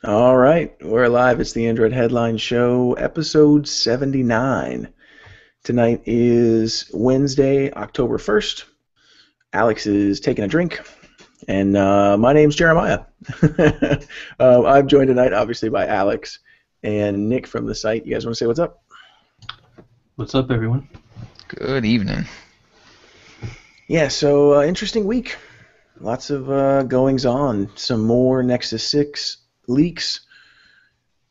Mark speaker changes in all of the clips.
Speaker 1: All right, we're live. It's the Android Headline Show, episode 79. Tonight is Wednesday, October 1st. Alex is taking a drink, and my name's Jeremiah. I'm joined tonight, obviously, by Alex and Nick from the site. You guys want to say what's up?
Speaker 2: What's up, everyone?
Speaker 3: Good evening.
Speaker 1: Yeah, so interesting week. Lots of goings on. Some more Nexus 6 leaks.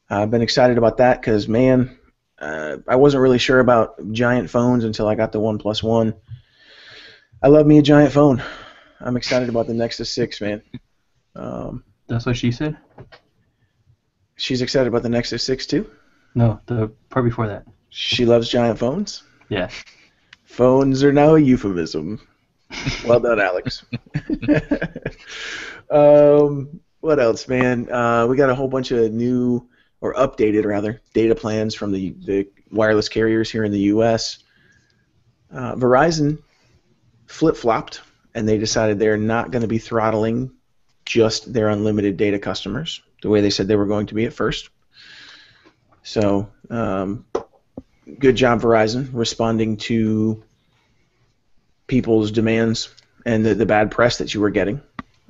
Speaker 1: I've been excited about that because, man, I wasn't really sure about giant phones until I got the OnePlus One. I love me a giant phone. I'm excited about the Nexus 6, man.
Speaker 2: That's what she said?
Speaker 1: She's excited about the Nexus 6 too?
Speaker 2: No, the part before that.
Speaker 1: She loves giant phones?
Speaker 2: Yeah.
Speaker 1: Phones are now a euphemism. Well done, Alex. What else, man? We got a whole bunch of new, or updated rather, data plans from the wireless carriers here in the U.S. Verizon flip-flopped, and they decided they're not going to be throttling just their unlimited data customers the way they said they were going to be at first. So, good job, Verizon, responding to people's demands and the bad press that you were getting.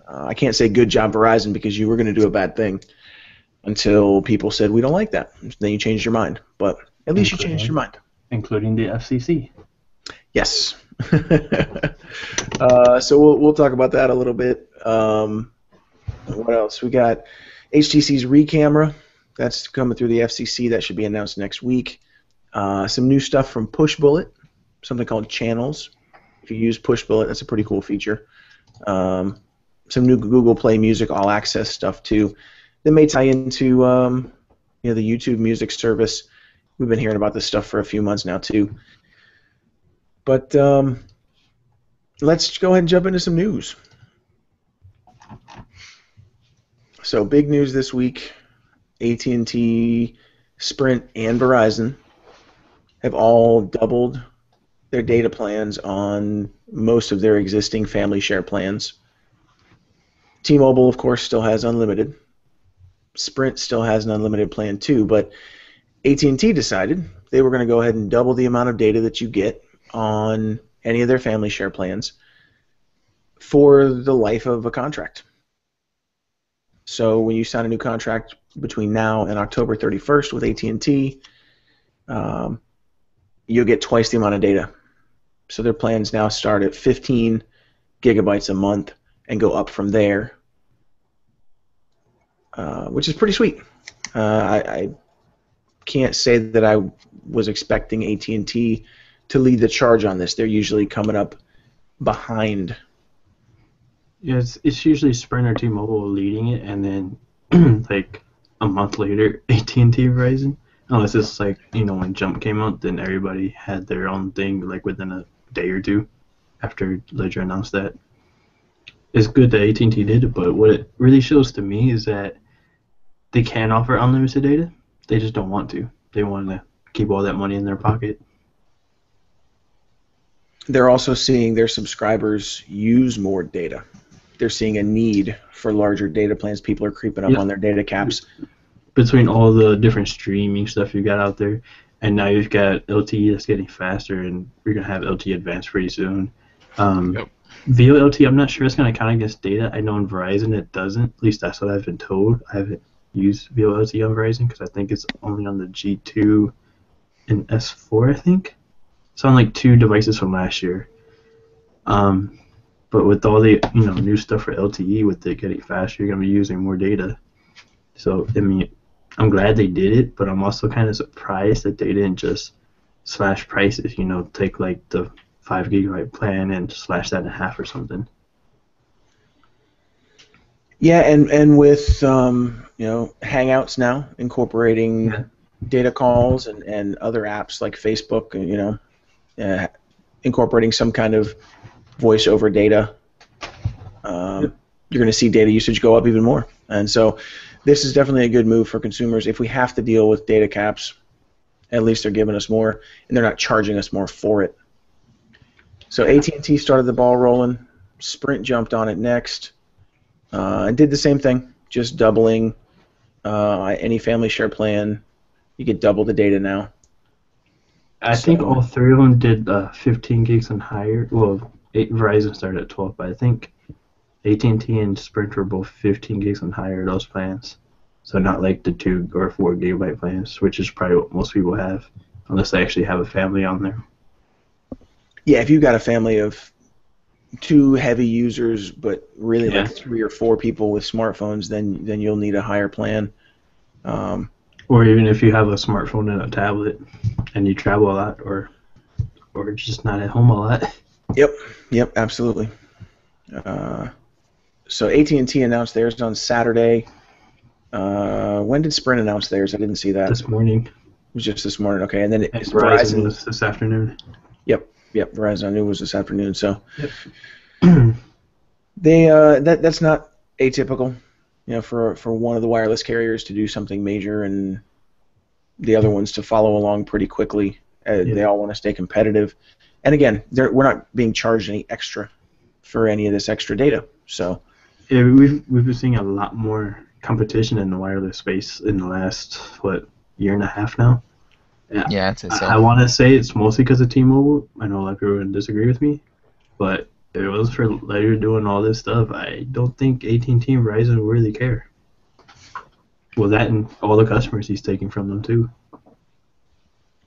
Speaker 1: I can't say good job, Verizon, because you were going to do a bad thing until people said we don't like that. Then you changed your mind. But at least you changed your mind.
Speaker 2: Including the FCC.
Speaker 1: Yes. So we'll talk about that a little bit. What else? We got HTC's ReCamera. That's coming through the FCC. That should be announced next week. Some new stuff from Pushbullet, something called Channels. If you use Pushbullet, that's a pretty cool feature. Some new Google Play Music All Access stuff too. That may tie into the YouTube Music service. We've been hearing about this stuff for a few months now too. But let's go ahead and jump into some news. So big news this week: AT&T, Sprint, and Verizon have all doubled their data plans on most of their existing family share plans. T-Mobile, of course, still has unlimited. Sprint still has an unlimited plan too, but AT&T decided they were going to go ahead and double the amount of data that you get on any of their family share plans for the life of a contract. So when you sign a new contract between now and October 31st with AT&T, you'll get twice the amount of data. So their plans now start at 15 gigabytes a month and go up from there, which is pretty sweet. I can't say that I was expecting AT&T to lead the charge on this. They're usually coming up behind.
Speaker 2: Yeah, it's usually Sprint or T-Mobile leading it, and then like a month later, AT&T, Verizon. Unless it's like, when Jump came out, then everybody had their own thing like within a day or two after Ledger announced that. It's good that AT&T did it, but what it really shows to me is that they can offer unlimited data. They just don't want to. They want to keep all that money in their pocket.
Speaker 1: They're also seeing their subscribers use more data. They're seeing a need for larger data plans. People are creeping up on their data caps.
Speaker 2: Between all the different streaming stuff you got out there, and now you've got LTE that's getting faster, and you're going to have LTE Advanced pretty soon.
Speaker 3: Yep.
Speaker 2: VoLTE, I'm not sure it's going to count against data. I know in Verizon it doesn't. At least that's what I've been told. I haven't used VoLTE on Verizon because I think it's only on the G2 and S4, I think. It's on like 2 devices from last year. But with all the new stuff for LTE, with it getting faster, you're going to be using more data. So, I'm glad they did it, but I'm also kind of surprised that they didn't just slash prices, take like the 5 gigabyte plan and slash that in half or something.
Speaker 1: Yeah, and with Hangouts now incorporating data calls and other apps like Facebook, incorporating some kind of voice over data, you're going to see data usage go up even more. And so this is definitely a good move for consumers. If we have to deal with data caps, at least they're giving us more, and they're not charging us more for it. So AT&T started the ball rolling. Sprint jumped on it next and did the same thing, just doubling Any family share plan, you get double the data now.
Speaker 2: I think all three of them did 15 gigs and higher. Well, Verizon started at 12, but I think AT&T and Sprint were both 15 gigs and higher, those plans. So not like the 2 or 4 gigabyte plans, which is probably what most people have, unless they actually have a family on there.
Speaker 1: Yeah, if you've got a family of 2 heavy users, but really like 3 or 4 people with smartphones, then you'll need a higher plan.
Speaker 2: Or even if you have a smartphone and a tablet, and you travel a lot, or just not at home a lot.
Speaker 1: Yep, absolutely. So AT&T announced theirs on Saturday. When did Sprint announce theirs? I didn't see that.
Speaker 2: This morning.
Speaker 1: It was just this morning. Okay, and then
Speaker 2: Verizon was this afternoon.
Speaker 1: Yep. Verizon I knew was this afternoon. So
Speaker 2: yep.
Speaker 1: That's not atypical, for one of the wireless carriers to do something major and the other ones to follow along pretty quickly. They all want to stay competitive. And again, we're not being charged any extra for any of this extra data. So
Speaker 2: yeah, we've been seeing a lot more competition in the wireless space in the last year and a half now.
Speaker 3: Yeah, I'd say so.
Speaker 2: I want to say it's mostly because of T-Mobile. I know a lot of people are going to disagree with me, but if it was for later doing all this stuff, I don't think AT&T and Verizon would really care. Well, that and all the customers he's taking from them too.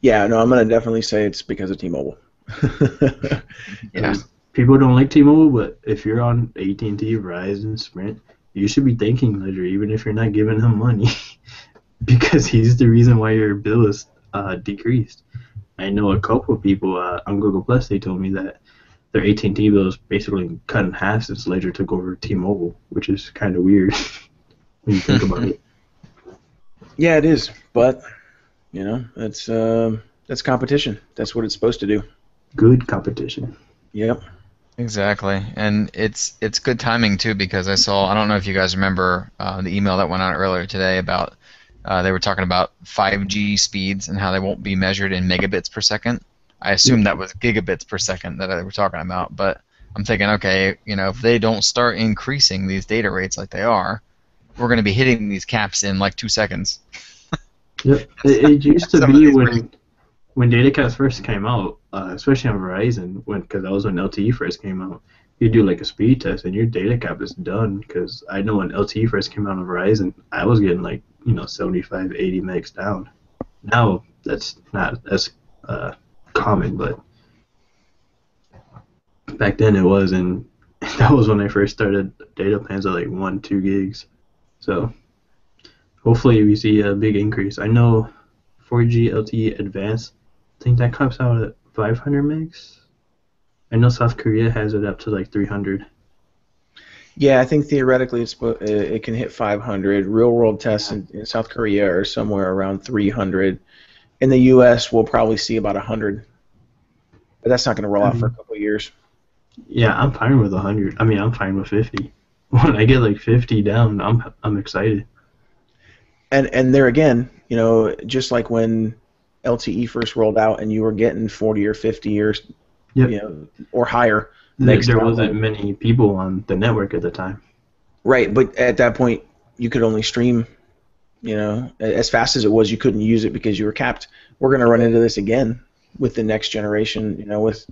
Speaker 1: Yeah, no, I'm going to definitely say it's because of T-Mobile.
Speaker 3: Yeah.
Speaker 2: People don't like T-Mobile, but if you're on AT&T, Verizon, Sprint, you should be thanking Ledger, even if you're not giving him money, because he's the reason why your bill is decreased. I know a couple of people on Google Plus. They told me that their AT&T bill is basically cut in half since Ledger took over T-Mobile, which is kind of weird when you think about it.
Speaker 1: Yeah, it is, but that's competition. That's what it's supposed to do.
Speaker 2: Good competition.
Speaker 1: Yep.
Speaker 3: Exactly, and it's good timing too, because I don't know if you guys remember the email that went out earlier today about they were talking about 5G speeds and how they won't be measured in megabits per second. I assume that was gigabits per second that they were talking about, but I'm thinking, okay, if they don't start increasing these data rates like they are, we're going to be hitting these caps in like 2 seconds.
Speaker 2: Yep, it used to be when data caps first came out, especially on Verizon, because that was when LTE first came out. You do like a speed test and your data cap is done. Because I know when LTE first came out on Verizon, I was getting like 75, 80 megs down. Now that's not as common, but back then it was, and that was when I first started data plans at like 1-2 gigs. So hopefully we see a big increase. I know 4G LTE Advanced, I think that caps out at 500 megs. I know South Korea has it up to like 300.
Speaker 1: Yeah, I think theoretically it can hit 500. Real-world tests in South Korea are somewhere around 300. In the U.S., we'll probably see about 100. But that's not going to roll out for a couple of years.
Speaker 2: Yeah, I'm fine with 100. I mean, I'm fine with 50. When I get like 50 down, I'm excited.
Speaker 1: And there again, just like when LTE first rolled out and you were getting 40 or 50 or or higher.
Speaker 2: There wasn't many people on the network at the time.
Speaker 1: Right, but at that point you could only stream, as fast as it was. You couldn't use it because you were capped. We're going to run into this again with the next generation, with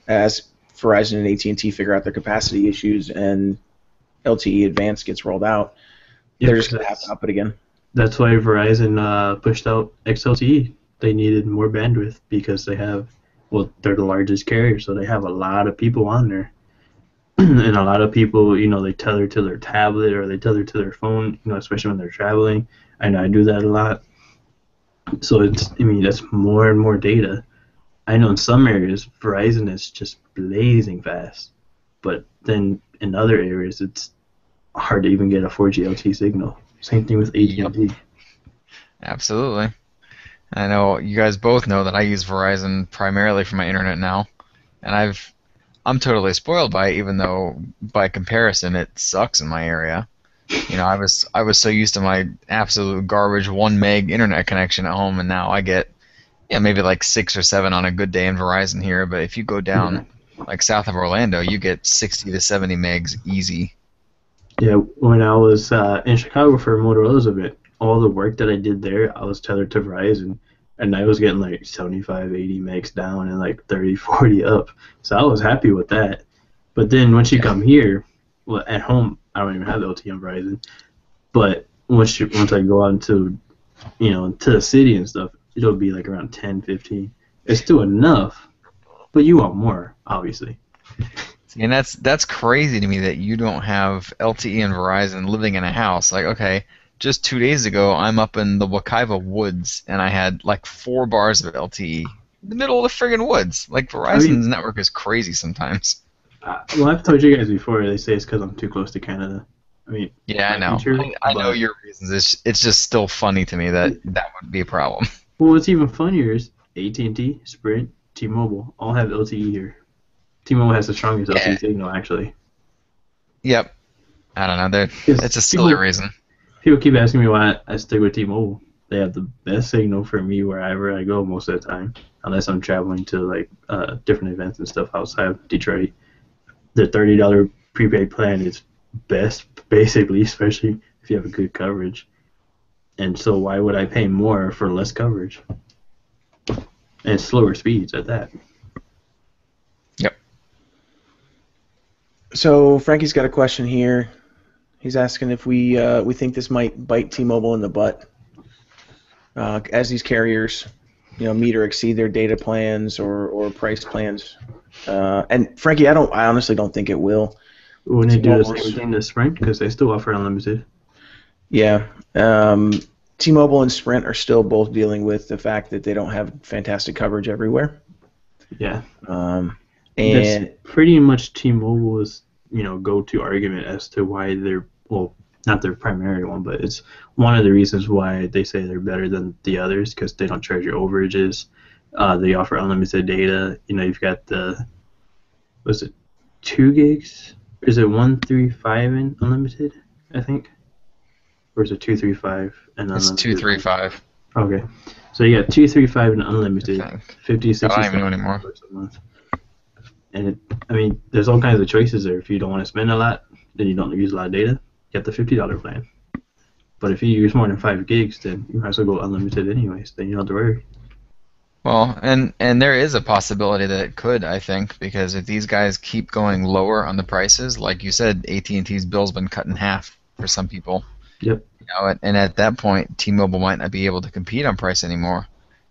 Speaker 1: as Verizon and AT&T figure out their capacity issues and LTE Advanced gets rolled out. They're just going to have to up it again.
Speaker 2: That's why Verizon pushed out XLTE. They needed more bandwidth because they're the largest carrier, so they have a lot of people on there. And a lot of people, they tether to their tablet or they tether to their phone, especially when they're traveling. I know I do that a lot. So that's more and more data. I know in some areas Verizon is just blazing fast, but then in other areas it's hard to even get a 4G LTE signal. Same thing with AT&T. Yep.
Speaker 3: Absolutely. I know you guys both know that I use Verizon primarily for my internet now, and I'm totally spoiled by it, even though by comparison it sucks in my area. I was so used to my absolute garbage 1 meg internet connection at home, and now I get maybe like 6 or 7 on a good day in Verizon here. But if you go down like south of Orlando, you get 60 to 70 megs easy.
Speaker 2: Yeah, when I was in Chicago for Motorola's event, all the work that I did there, I was tethered to Verizon, and I was getting like 75, 80 megs down and like 30, 40 up. So I was happy with that. But then once you
Speaker 3: Yeah.
Speaker 2: come here, well, at home, I don't even have LTE on Verizon. But once I go out into, to the city and stuff, it'll be like around 10, 15. It's still enough, but you want more, obviously.
Speaker 3: And that's crazy to me that you don't have LTE and Verizon living in a house. Like, okay, just 2 days ago, I'm up in the Wakaiva woods, and I had like 4 bars of LTE in the middle of the friggin' woods. Like,
Speaker 2: I mean,
Speaker 3: Verizon's network is crazy sometimes.
Speaker 2: well, I've told you guys before. They say it's because I'm too close to Canada. I mean,
Speaker 3: Yeah, I
Speaker 2: might be
Speaker 3: know.
Speaker 2: true,
Speaker 3: I know
Speaker 2: but
Speaker 3: your reasons. It's just still funny to me that that would be a problem.
Speaker 2: well, what's even funnier is AT&T, Sprint, T-Mobile all have LTE here. T-Mobile has the strongest
Speaker 3: Yeah.
Speaker 2: LTE signal, actually.
Speaker 3: Yep. I don't know.
Speaker 2: Because
Speaker 3: It's a silly reason.
Speaker 2: people keep asking me why I stick with T-Mobile. They have the best signal for me wherever I go most of the time, unless I'm traveling to like different events and stuff outside of Detroit. The $30 prepaid plan is best, basically, especially if you have a good coverage. And so why would I pay more for less coverage and slower speeds at that?
Speaker 3: Yep.
Speaker 1: So Frankie's got a question here. He's asking if we think this might bite T-Mobile in the butt as these carriers, meet or exceed their data plans or price plans. And Frankie, I honestly don't think it will.
Speaker 2: Wouldn't they do the
Speaker 1: T-Mobile's-
Speaker 2: same thing to Sprint? Because they still offer unlimited.
Speaker 1: Yeah. T-Mobile and Sprint are still both dealing with the fact that they don't have fantastic coverage everywhere.
Speaker 2: Yeah.
Speaker 1: And
Speaker 2: That's pretty much T-Mobile's, go-to argument as to why they're, well, not their primary one, but it's one of the reasons why they say they're better than the others because they don't charge your overages. They offer unlimited data. You've got was it 2 gigs? Is it 135 and unlimited, I think? Or is it 235 and
Speaker 3: It's
Speaker 2: unlimited?
Speaker 3: 235.
Speaker 2: Okay. So you got 235 and unlimited,
Speaker 3: I think.
Speaker 2: 50, 60
Speaker 3: I don't even know anymore.
Speaker 2: a month. And there's all kinds of choices there. If you don't want to spend a lot, then you don't use a lot of data, get the $50 plan. But if you use more than 5 gigs, then you might as well go unlimited anyways. Then you don't have to worry.
Speaker 3: Well, and there is a possibility that it could, I think, because if these guys keep going lower on the prices, like you said, AT&T's bill's been cut in half for some people.
Speaker 2: Yep.
Speaker 3: And at that point, T-Mobile might not be able to compete on price anymore,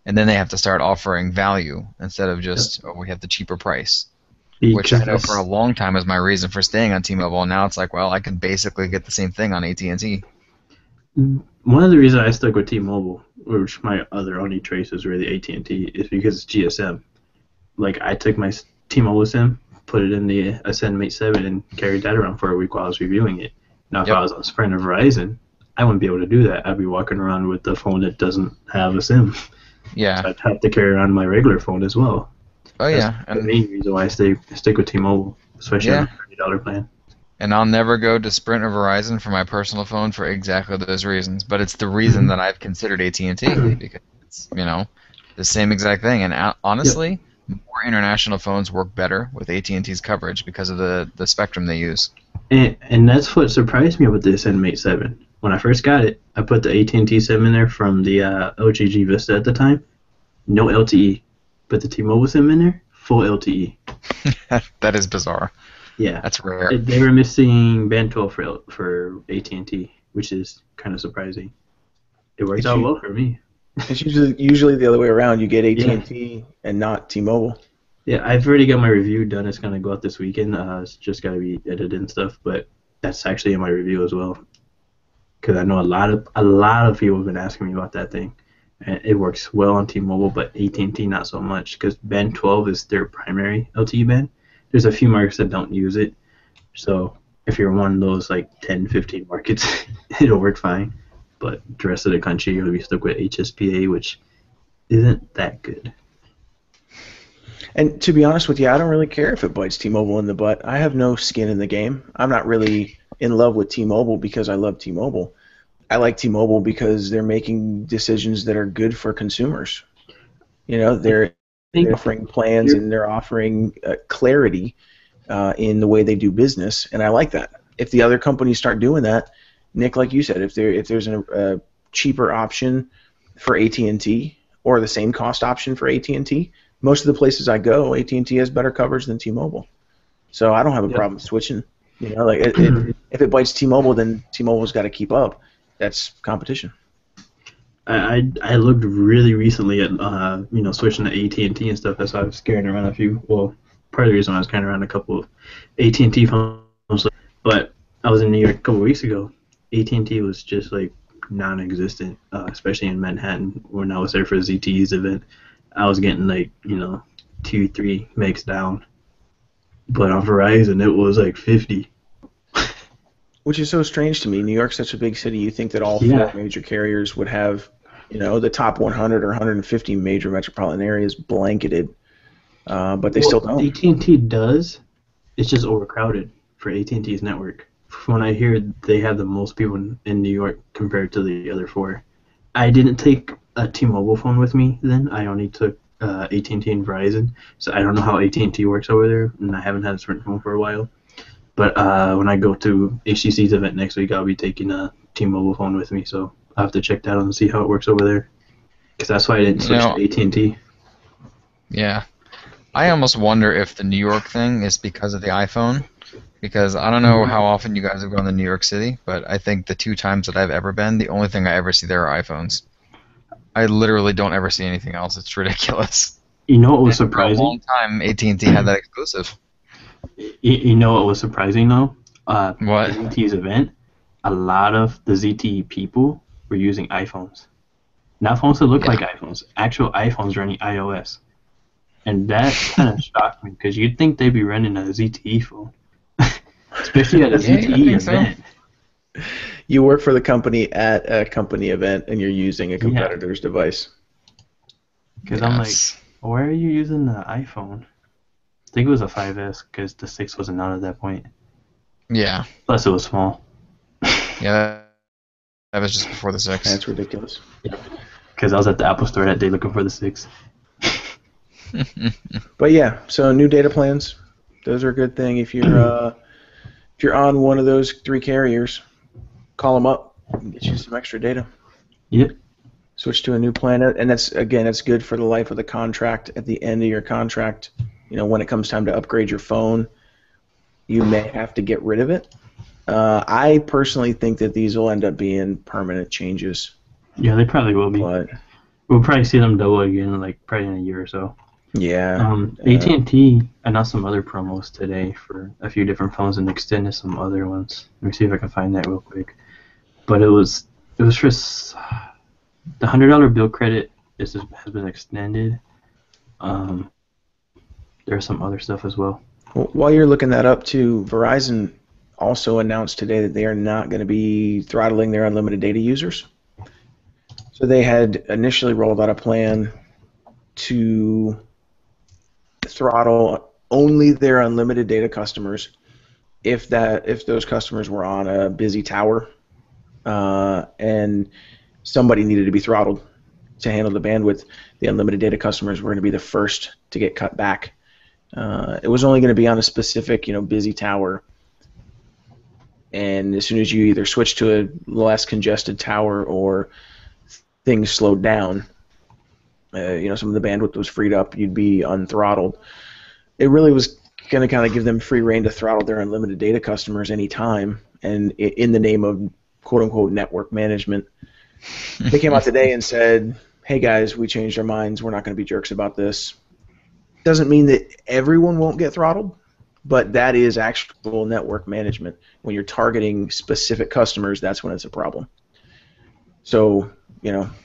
Speaker 3: and then they have to start offering value instead of just we have the cheaper price. Which I know for a long time was my reason for staying on T-Mobile. Now it's like, well, I can basically get the same thing on AT&T.
Speaker 2: One of the reasons I stuck with T-Mobile, which my other only choice is really AT&T, is because it's GSM. Like, I took my T-Mobile SIM, put it in the Ascend Mate 7, and carried that around for a week while I was reviewing it. Now, if I was on Sprint or Verizon, I wouldn't be able to do that. I'd be walking around with the phone that doesn't have a SIM.
Speaker 3: Yeah.
Speaker 2: So I'd have to carry around my regular phone as well.
Speaker 3: Oh, yeah.
Speaker 2: That's the main reason why I stick with T-Mobile, especially on the $30 plan.
Speaker 3: And I'll never go to Sprint or Verizon for my personal phone for exactly those reasons. But it's the reason that I've considered AT&T because it's, the same exact thing. And honestly, more international phones work better with AT&T's coverage because of the spectrum they use.
Speaker 2: And that's what surprised me about the Ascend Mate 7. When I first got it, I put the AT&T SIM in there from the LG Vista at the time. No LTE. But the T-Mobile SIM in there, full LTE.
Speaker 3: That is bizarre.
Speaker 2: Yeah.
Speaker 3: That's rare.
Speaker 2: They were missing Band 12 for AT&T, which is kind of surprising. It works out well for me.
Speaker 1: It's usually the other way around. You get AT&T and not T-Mobile.
Speaker 2: Yeah, I've already got my review done. It's going to go out this weekend. It's just got to be edited and stuff, but that's actually in my review as well. Because I know a lot of people have been asking me about that thing. And it works well on T-Mobile, but AT&T not so much because Band 12 is their primary LTE band. There's a few markets that don't use it. So if you're one of those like 10, 15 markets, it'll work fine. But the rest of the country, you'll be stuck with HSPA, which isn't that good.
Speaker 1: And to be honest with you, I don't really care if it bites T-Mobile in the butt. I have no skin in the game. I'm not really in love with T-Mobile because I love T-Mobile. I like T-Mobile because they're making decisions that are good for consumers. They're offering plans and they're offering clarity in the way they do business, and I like that. if the other companies start doing that, Nick, like you said, if there's a cheaper option for AT&T or the same cost option for AT&T, most of the places I go, AT&T has better coverage than T-Mobile. So I don't have a problem switching. You know, like if it bites T-Mobile, then T-Mobile's got to keep up. That's competition.
Speaker 2: I looked really recently at switching to AT&T and stuff. That's why I was carrying around part of the reason I was carrying around a couple of AT&T phones. But I was in New York a couple of weeks ago. AT&T was just like non-existent, especially in Manhattan when I was there for ZTE's event. I was getting like 2-3 megs down, but on Verizon it was like 50.
Speaker 1: Which is so strange to me. New York's such a big city. You think that all four major carriers would have, the top 100 or 150 major metropolitan areas blanketed, but they still don't.
Speaker 2: AT&T does. It's just overcrowded for AT&T's network. From what I hear, they have the most people in New York compared to the other four. I didn't take a T-Mobile phone with me then. I only took AT&T and Verizon, so I don't know how AT&T works over there, and I haven't had a Sprint phone for a while. But when I go to HTC's event next week, I'll be taking a T-Mobile phone with me, so I'll have to check that out and see how it works over there. Because that's why I didn't switch to AT&T.
Speaker 3: Yeah. I almost wonder if the New York thing is because of the iPhone, because I don't know how often you guys have gone to New York City, but I think the 2 times that I've ever been, the only thing I ever see there are iPhones. I literally don't ever see anything else. It's ridiculous.
Speaker 2: You know what was surprising?
Speaker 3: For a long time, AT&T had that exclusive.
Speaker 2: You know what was surprising though?
Speaker 3: What?
Speaker 2: ZTE's event, a lot of the ZTE people were using iPhones. Not phones that look like iPhones, actual iPhones running iOS. And that kind of shocked me because you'd think they'd be running a ZTE phone, especially at a ZTE event.
Speaker 1: So. You work for the company at a company event and you're using a competitor's device.
Speaker 2: Because I'm like, why are you using the iPhone? I think it was a 5S because the 6 wasn't out at that point.
Speaker 3: Yeah.
Speaker 2: Plus, it was small.
Speaker 3: Yeah, that was just before the 6.
Speaker 1: That's ridiculous.
Speaker 2: Because I was at the Apple Store that day looking for the 6.
Speaker 1: But yeah, so new data plans. Those are a good thing. If you're on one of those 3 carriers, call them up and get you some extra data.
Speaker 2: Yep.
Speaker 1: Switch to a new plan, and that's good for the life of the contract. At the end of your contract, when it comes time to upgrade your phone, you may have to get rid of it. I personally think that these will end up being permanent changes.
Speaker 2: Yeah, they probably will be.
Speaker 1: But
Speaker 2: we'll probably see them double again, probably in a year or so.
Speaker 1: Yeah.
Speaker 2: AT&T announced some other promos today for a few different phones and extended some other ones. Let me see if I can find that real quick. But it was for the $100 bill credit has been extended. There's some other stuff as well.
Speaker 1: While you're looking that up too, Verizon also announced today that they are not going to be throttling their unlimited data users. So they had initially rolled out a plan to throttle only their unlimited data customers if those customers were on a busy tower and somebody needed to be throttled to handle the bandwidth. The unlimited data customers were going to be the first to get cut back. It was only going to be on a specific, busy tower, and as soon as you either switch to a less congested tower or things slowed down, some of the bandwidth was freed up, you'd be unthrottled. It really was going to kind of give them free rein to throttle their unlimited data customers anytime, and in the name of quote-unquote network management. They came out today and said, hey guys, we changed our minds, we're not going to be jerks about this. Doesn't mean that everyone won't get throttled, but that is actual network management. When you're targeting specific customers, that's when it's a problem. So,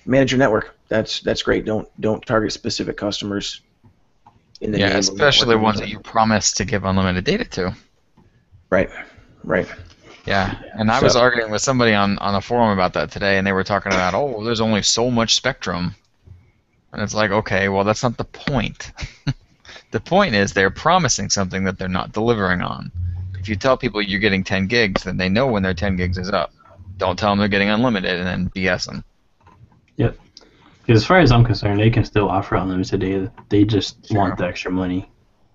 Speaker 1: manage your network. That's great. Don't target specific customers in the name of
Speaker 3: especially ones that you promise to give unlimited data to.
Speaker 1: Right.
Speaker 3: Yeah, and I was arguing with somebody on a forum about that today, and they were talking about, there's only so much spectrum. And it's like, okay, well, that's not the point. The point is they're promising something that they're not delivering on. If you tell people you're getting 10 gigs, then they know when their 10 gigs is up. Don't tell them they're getting unlimited and then BS them.
Speaker 2: Yep. As far as I'm concerned, they can still offer unlimited data. They just want the extra money.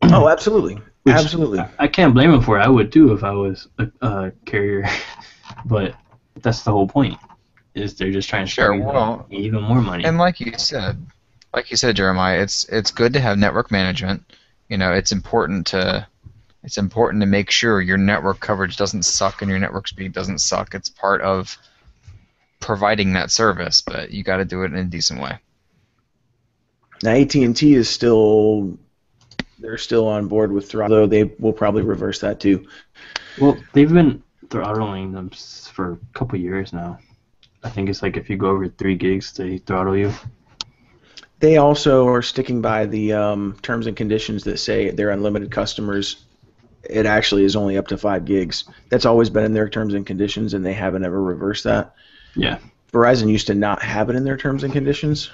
Speaker 1: Oh, absolutely,
Speaker 2: Which
Speaker 1: absolutely.
Speaker 2: I can't blame them for. I would too if I was a carrier. But that's the whole point. Is they're just trying to
Speaker 3: Sure.
Speaker 2: screw you out
Speaker 3: Well,
Speaker 2: even more money.
Speaker 3: and like you said, Jeremiah, it's good to have network management. You know, it's important to make sure your network coverage doesn't suck and your network speed doesn't suck. It's part of providing that service, but you got to do it in a decent way.
Speaker 1: Now AT&T is still they're still on board with throttle, though they will probably reverse that too.
Speaker 2: Well, they've been throttling them for a couple years now. I think it's like if you go over 3 gigs, they throttle you.
Speaker 1: They also are sticking by the terms and conditions that say their unlimited customers. It actually is only up to 5 gigs. That's always been in their terms and conditions, and they haven't ever reversed that.
Speaker 2: Yeah.
Speaker 1: Verizon used to not have it in their terms and conditions,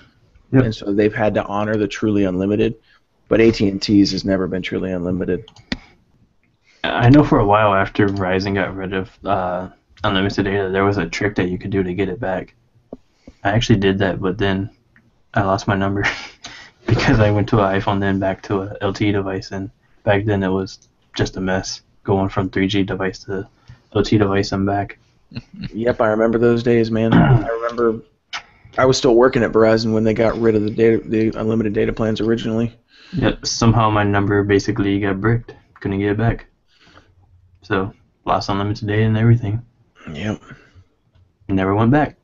Speaker 2: Yep.
Speaker 1: and so they've had to honor the truly unlimited. But AT&T's has never been truly unlimited.
Speaker 2: I know for a while after Verizon got rid of unlimited data, there was a trick that you could do to get it back. I actually did that, but then I lost my number because I went to an iPhone, then back to a LTE device, and back then it was just a mess going from 3G device to LTE device and back.
Speaker 1: Yep, I remember those days, man. I remember I was still working at Verizon when they got rid of the unlimited data plans originally.
Speaker 2: Yep, somehow my number basically got bricked. Couldn't get it back. So, lost unlimited data and everything.
Speaker 1: Yep.
Speaker 2: Never went back.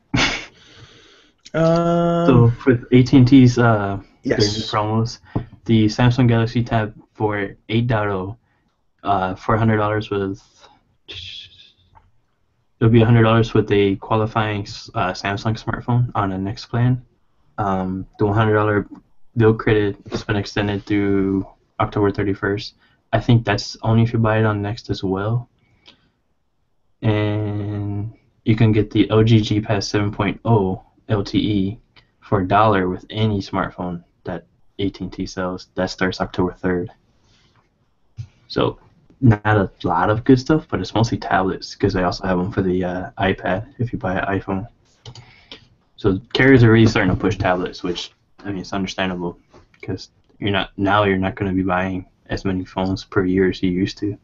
Speaker 2: So,
Speaker 1: Um,
Speaker 2: for AT&T's their new
Speaker 1: yes.
Speaker 2: promos, the Samsung Galaxy Tab for 8.0, $400 with... It'll be $100 with a qualifying Samsung smartphone on a next plan. The $100 bill credit has been extended through October 31st. I think that's only if you buy it on Next as well. And you can get the LG G Pass 7.0 LTE for $1 with any smartphone that AT&T sells. That starts October 3rd. So not a lot of good stuff, but it's mostly tablets because they also have them for the iPad if you buy an iPhone. So carriers are really starting to push tablets, which I mean it's understandable because you're not going to be buying as many phones per year as you used to,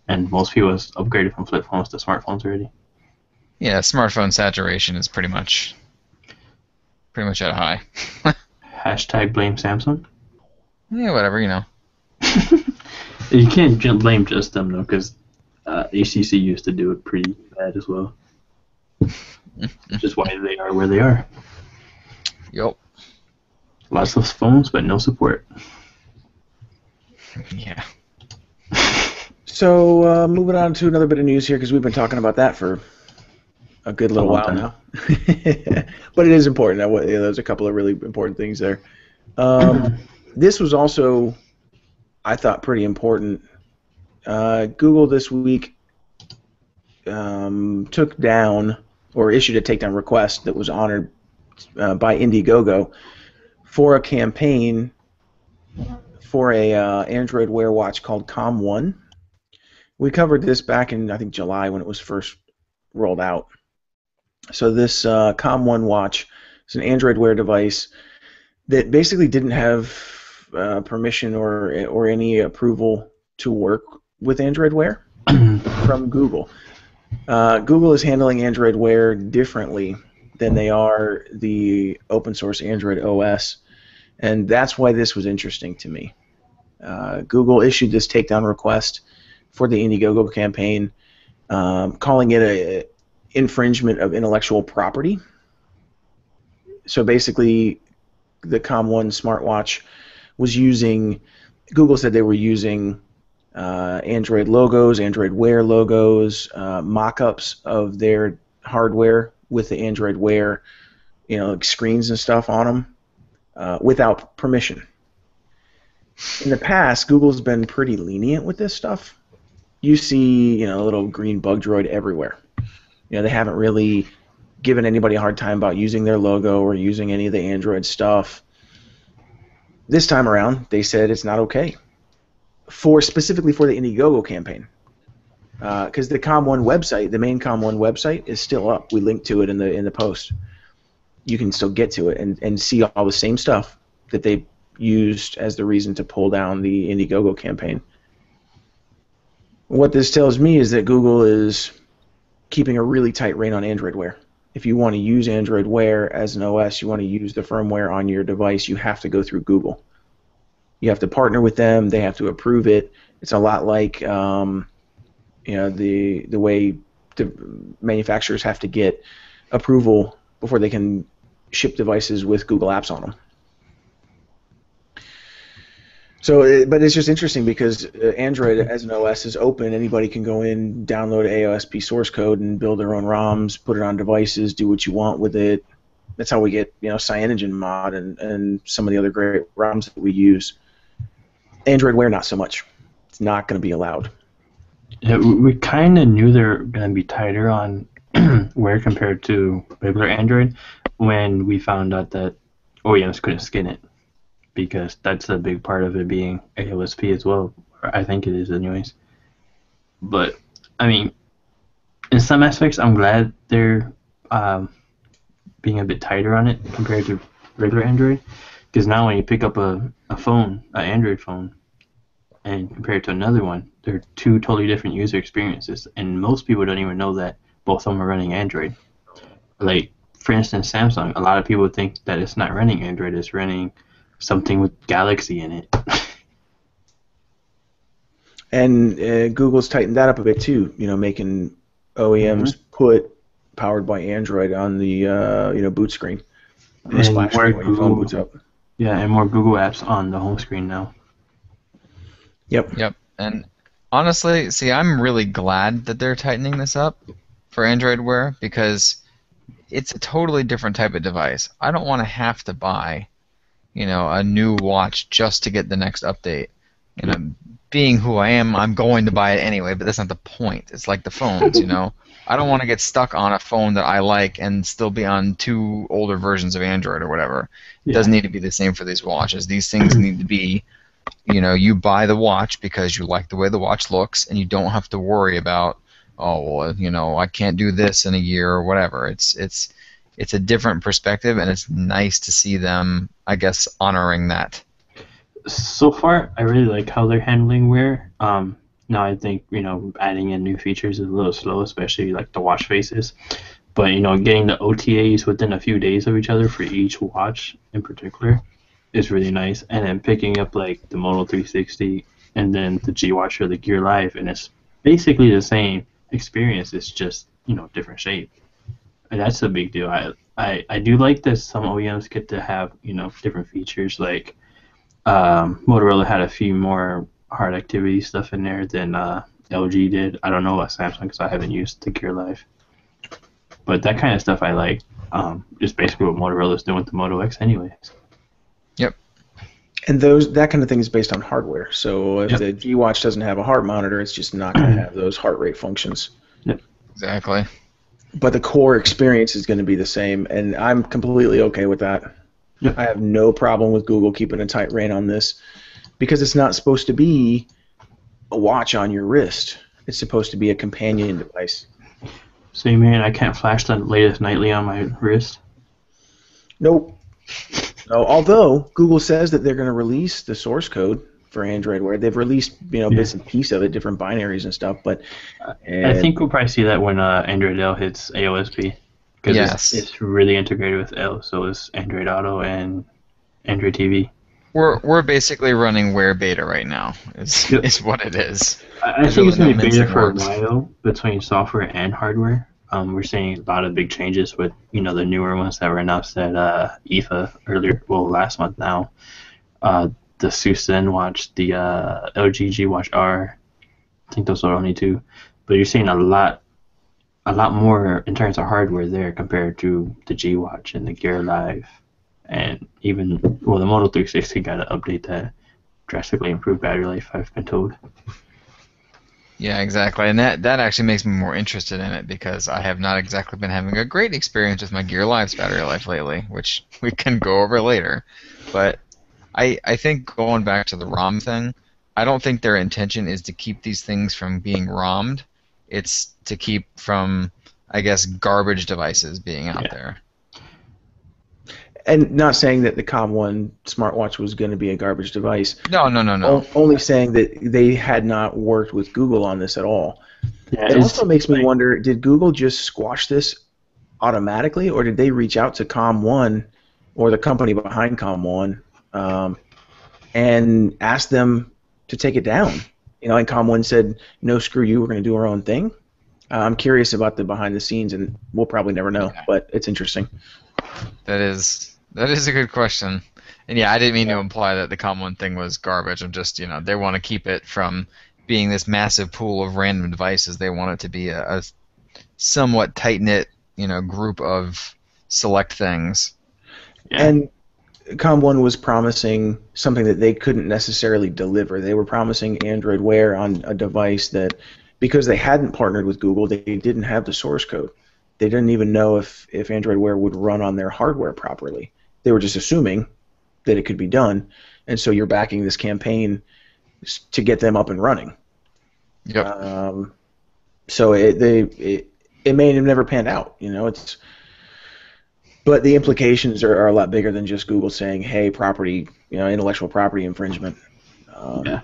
Speaker 2: and most people have upgraded from flip phones to smartphones already.
Speaker 3: Yeah, smartphone saturation is pretty much at a high.
Speaker 2: Hashtag blame Samsung.
Speaker 3: Yeah, whatever, you know.
Speaker 2: You can't blame just them though, because HTC used to do it pretty bad as well. Which is why they are where they are.
Speaker 3: Yup.
Speaker 2: Lots of phones, but no support.
Speaker 3: Yeah.
Speaker 1: So moving on to another bit of news here because we've been talking about that for a good little while
Speaker 2: time.
Speaker 1: now. But it is important. There's a couple of really important things there. This was also, I thought, pretty important. Google this week took down or issued a takedown request that was honored by Indiegogo for a campaign for a Android Wear watch called Com One. We covered this back in, I think, July when it was first rolled out. So this Com One watch is an Android Wear device that basically didn't have permission or any approval to work with Android Wear from Google. Google is handling Android Wear differently than they are the open source Android OS, and that's why this was interesting to me. Google issued this takedown request for the Indiegogo campaign, calling it a infringement of intellectual property. So basically, the Com One smartwatch was using, Google said they were using Android logos, Android Wear logos, mock-ups of their hardware with the Android Wear, like screens and stuff on them, without permission. In the past, Google's been pretty lenient with this stuff. You see, a little green bug droid everywhere. They haven't really given anybody a hard time about using their logo or using any of the Android stuff. This time around, they said it's not okay. Specifically for the Indiegogo campaign. Because the Com One website, the main Com One website, is still up. We linked to it in the post. You can still get to it and see all the same stuff that they used as the reason to pull down the Indiegogo campaign. What this tells me is that Google is keeping a really tight rein on Android Wear. If you want to use Android Wear as an OS, you want to use the firmware on your device, you have to go through Google. You have to partner with them. They have to approve it. It's a lot like the way the manufacturers have to get approval before they can ship devices with Google Apps on them. So, but it's just interesting because Android as an OS is open. Anybody can go in, download AOSP source code, and build their own ROMs, put it on devices, do what you want with it. That's how we get, CyanogenMod and some of the other great ROMs that we use. Android Wear, not so much. It's not going to be allowed.
Speaker 2: Yeah, we kind of knew they're going to be tighter on Wear compared to regular Android when we found out that OEMs couldn't skin it, because that's a big part of it being AOSP as well. Or I think it is anyways. But, I mean, in some aspects, I'm glad they're being a bit tighter on it compared to regular Android. Because now when you pick up a phone, an Android phone, and compare it to another one, they're two totally different user experiences. And most people don't even know that both of them are running Android. Like, for instance, Samsung, a lot of people think that it's not running Android, it's running something with Galaxy in it.
Speaker 1: And Google's tightened that up a bit too, making OEMs put powered by Android on the boot screen, on the splash screen when your phone boots up.
Speaker 2: Yeah, and more Google apps on the home screen now.
Speaker 1: Yep.
Speaker 3: And honestly, see, I'm really glad that they're tightening this up for Android Wear, because it's a totally different type of device. I don't want to have to buy, a new watch just to get the next update. Being who I am, I'm going to buy it anyway, but that's not the point. It's like the phones, I don't want to get stuck on a phone that I like and still be on two older versions of Android or whatever. It doesn't need to be the same for these watches. These things need to be, you buy the watch because you like the way the watch looks, and you don't have to worry about, I can't do this in a year or whatever. It's a different perspective, and it's nice to see them, I guess, honoring that.
Speaker 2: So far, I really like how they're handling Wear. Now I think, adding in new features is a little slow, especially like the watch faces. But, getting the OTAs within a few days of each other for each watch in particular is really nice. And then picking up like the Moto 360 and then the G Watch or the Gear Live, and it's basically the same experience. It's just, different shape. And that's a big deal. I do like that some OEMs get to have, different features. Like Motorola had a few more hard activity stuff in there than LG did. I don't know about Samsung because I haven't used the Gear Live. But that kind of stuff I like. Just basically what Motorola's doing with the Moto X anyways.
Speaker 3: Yep.
Speaker 1: And that kind of thing is based on hardware. So if the G Watch doesn't have a heart monitor, it's just not going to have those heart rate functions.
Speaker 2: Yep.
Speaker 3: Exactly.
Speaker 1: But the core experience is going to be the same, and I'm completely okay with that. Yep. I have no problem with Google keeping a tight rein on this, because it's not supposed to be a watch on your wrist. It's supposed to be a companion device.
Speaker 2: So you mean I can't flash the latest nightly on my wrist?
Speaker 1: Nope. No, although Google says that they're going to release the source code for Android Wear. They've released bits and pieces of it, different binaries and stuff. But
Speaker 2: I think we'll probably see that when Android L hits AOSP. Because it's really integrated with L, so it's Android Auto and Android TV.
Speaker 3: We're basically running Wear beta right now. It's what it is.
Speaker 2: I think it's going to be beta for a while between software and hardware. We're seeing a lot of big changes with the newer ones that were announced at IFA last month now. The Susan watch, the LG G Watch R. I think those are only two, but you're seeing a lot more in terms of hardware there compared to the G Watch and the Gear Live. And even, the Moto 360 got to update that. Drastically improved battery life, I've been told.
Speaker 3: Yeah, exactly. And that actually makes me more interested in it, because I have not exactly been having a great experience with my Gear Live's battery life lately, which we can go over later. But I think going back to the ROM thing, I don't think their intention is to keep these things from being ROMmed. It's to keep from, I guess, garbage devices being out there.
Speaker 1: And not saying that the Com One smartwatch was going to be a garbage device.
Speaker 3: No, no, no, no.
Speaker 1: Only saying that they had not worked with Google on this at all.
Speaker 2: Yeah,
Speaker 1: It
Speaker 2: it's
Speaker 1: also makes me
Speaker 2: like,
Speaker 1: wonder: did Google just squash this automatically, or did they reach out to Com One or the company behind Com One and ask them to take it down? And Com One said, "No, screw you. We're going to do our own thing." I'm curious about the behind the scenes, and we'll probably never know.
Speaker 3: Yeah.
Speaker 1: But it's interesting.
Speaker 3: That is a good question. And yeah, I didn't mean to imply that the Com1 thing was garbage. I'm just, they want to keep it from being this massive pool of random devices. They want it to be a somewhat tight-knit, group of select things.
Speaker 2: yeah.
Speaker 1: And Com One was promising something that they couldn't necessarily deliver. They were promising Android Wear on a device that, because they hadn't partnered with Google, they didn't have the source code. They didn't even know if Android Wear would run on their hardware properly. They were just assuming that it could be done, and so you're backing this campaign to get them up and running.
Speaker 3: Yep.
Speaker 1: So it may have never panned out. But the implications are a lot bigger than just Google saying, "Hey, intellectual property infringement."
Speaker 2: Yeah.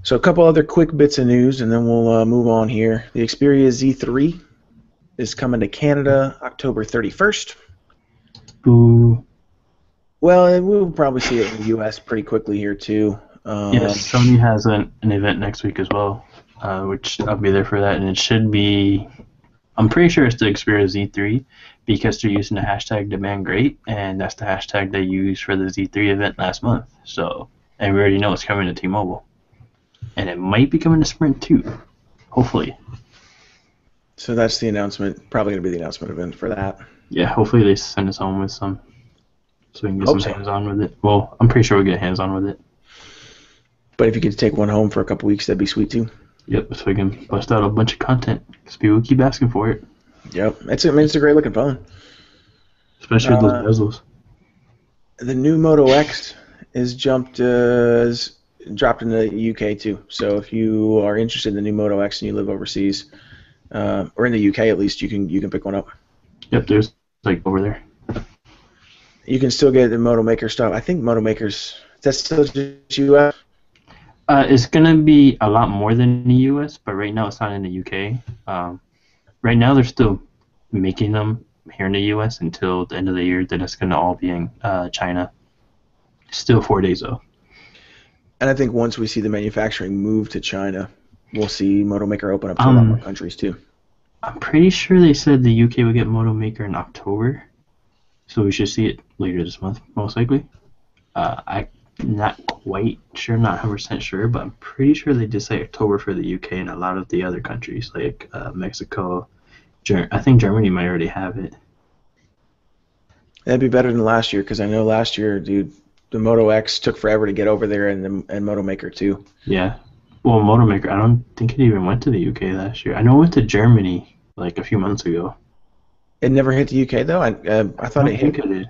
Speaker 1: So a couple other quick bits of news, and then we'll move on here. The Xperia Z3 is coming to Canada October 31st.
Speaker 2: Boo.
Speaker 1: Well, we'll probably see it in the U.S. pretty quickly here too.
Speaker 2: Yes, Sony has an event next week as well, which I'll be there for that, and it should be. I'm pretty sure it's the Xperia Z3 because they're using the hashtag #DemandGreat, and that's the hashtag they used for the Z3 event last month. So, and we already know it's coming to T-Mobile, and it might be coming to Sprint too, hopefully.
Speaker 1: So that's the announcement. Probably going to be the announcement event for that.
Speaker 2: Yeah, hopefully they send us home with some, so we can get
Speaker 1: Hope
Speaker 2: some
Speaker 1: so.
Speaker 2: hands-on with it. Well, I'm pretty sure we'll get hands-on with it.
Speaker 1: But if you could take one home for a couple weeks, that'd be sweet too.
Speaker 2: Yep, so we can bust out a bunch of content because people keep asking for it,
Speaker 1: Yep, it's a great looking phone.
Speaker 2: especially with those bezels.
Speaker 1: The new Moto X is dropped in the UK too. So if you are interested in the new Moto X and you live overseas, or in the UK at least, you can pick one up.
Speaker 2: Yep, there's like over there.
Speaker 1: You can still get the Moto Maker stuff. I think Moto Maker's, that's still just US.
Speaker 2: It's gonna be a lot more than the US, but right now it's not in the UK. Right now they're still making them here in the US until the end of the year. Then it's gonna all be in China. Still 4 days though.
Speaker 1: And I think once we see the manufacturing move to China, we'll see Moto Maker open up to a lot more countries too.
Speaker 2: I'm pretty sure they said the UK would get Moto Maker in October, so we should see it later this month, most likely. I'm not quite sure, not 100% sure, but I'm pretty sure they did say October for the UK and a lot of the other countries, like Mexico. I think Germany might already have it.
Speaker 1: That'd be better than last year, because I know last year, dude, the Moto X took forever to get over there, and Moto Maker too.
Speaker 2: Yeah. Well, Moto Maker, I don't think it even went to the UK last year. I know it went to Germany like a few months ago.
Speaker 1: It never hit the UK though. I thought it hit.
Speaker 2: It did.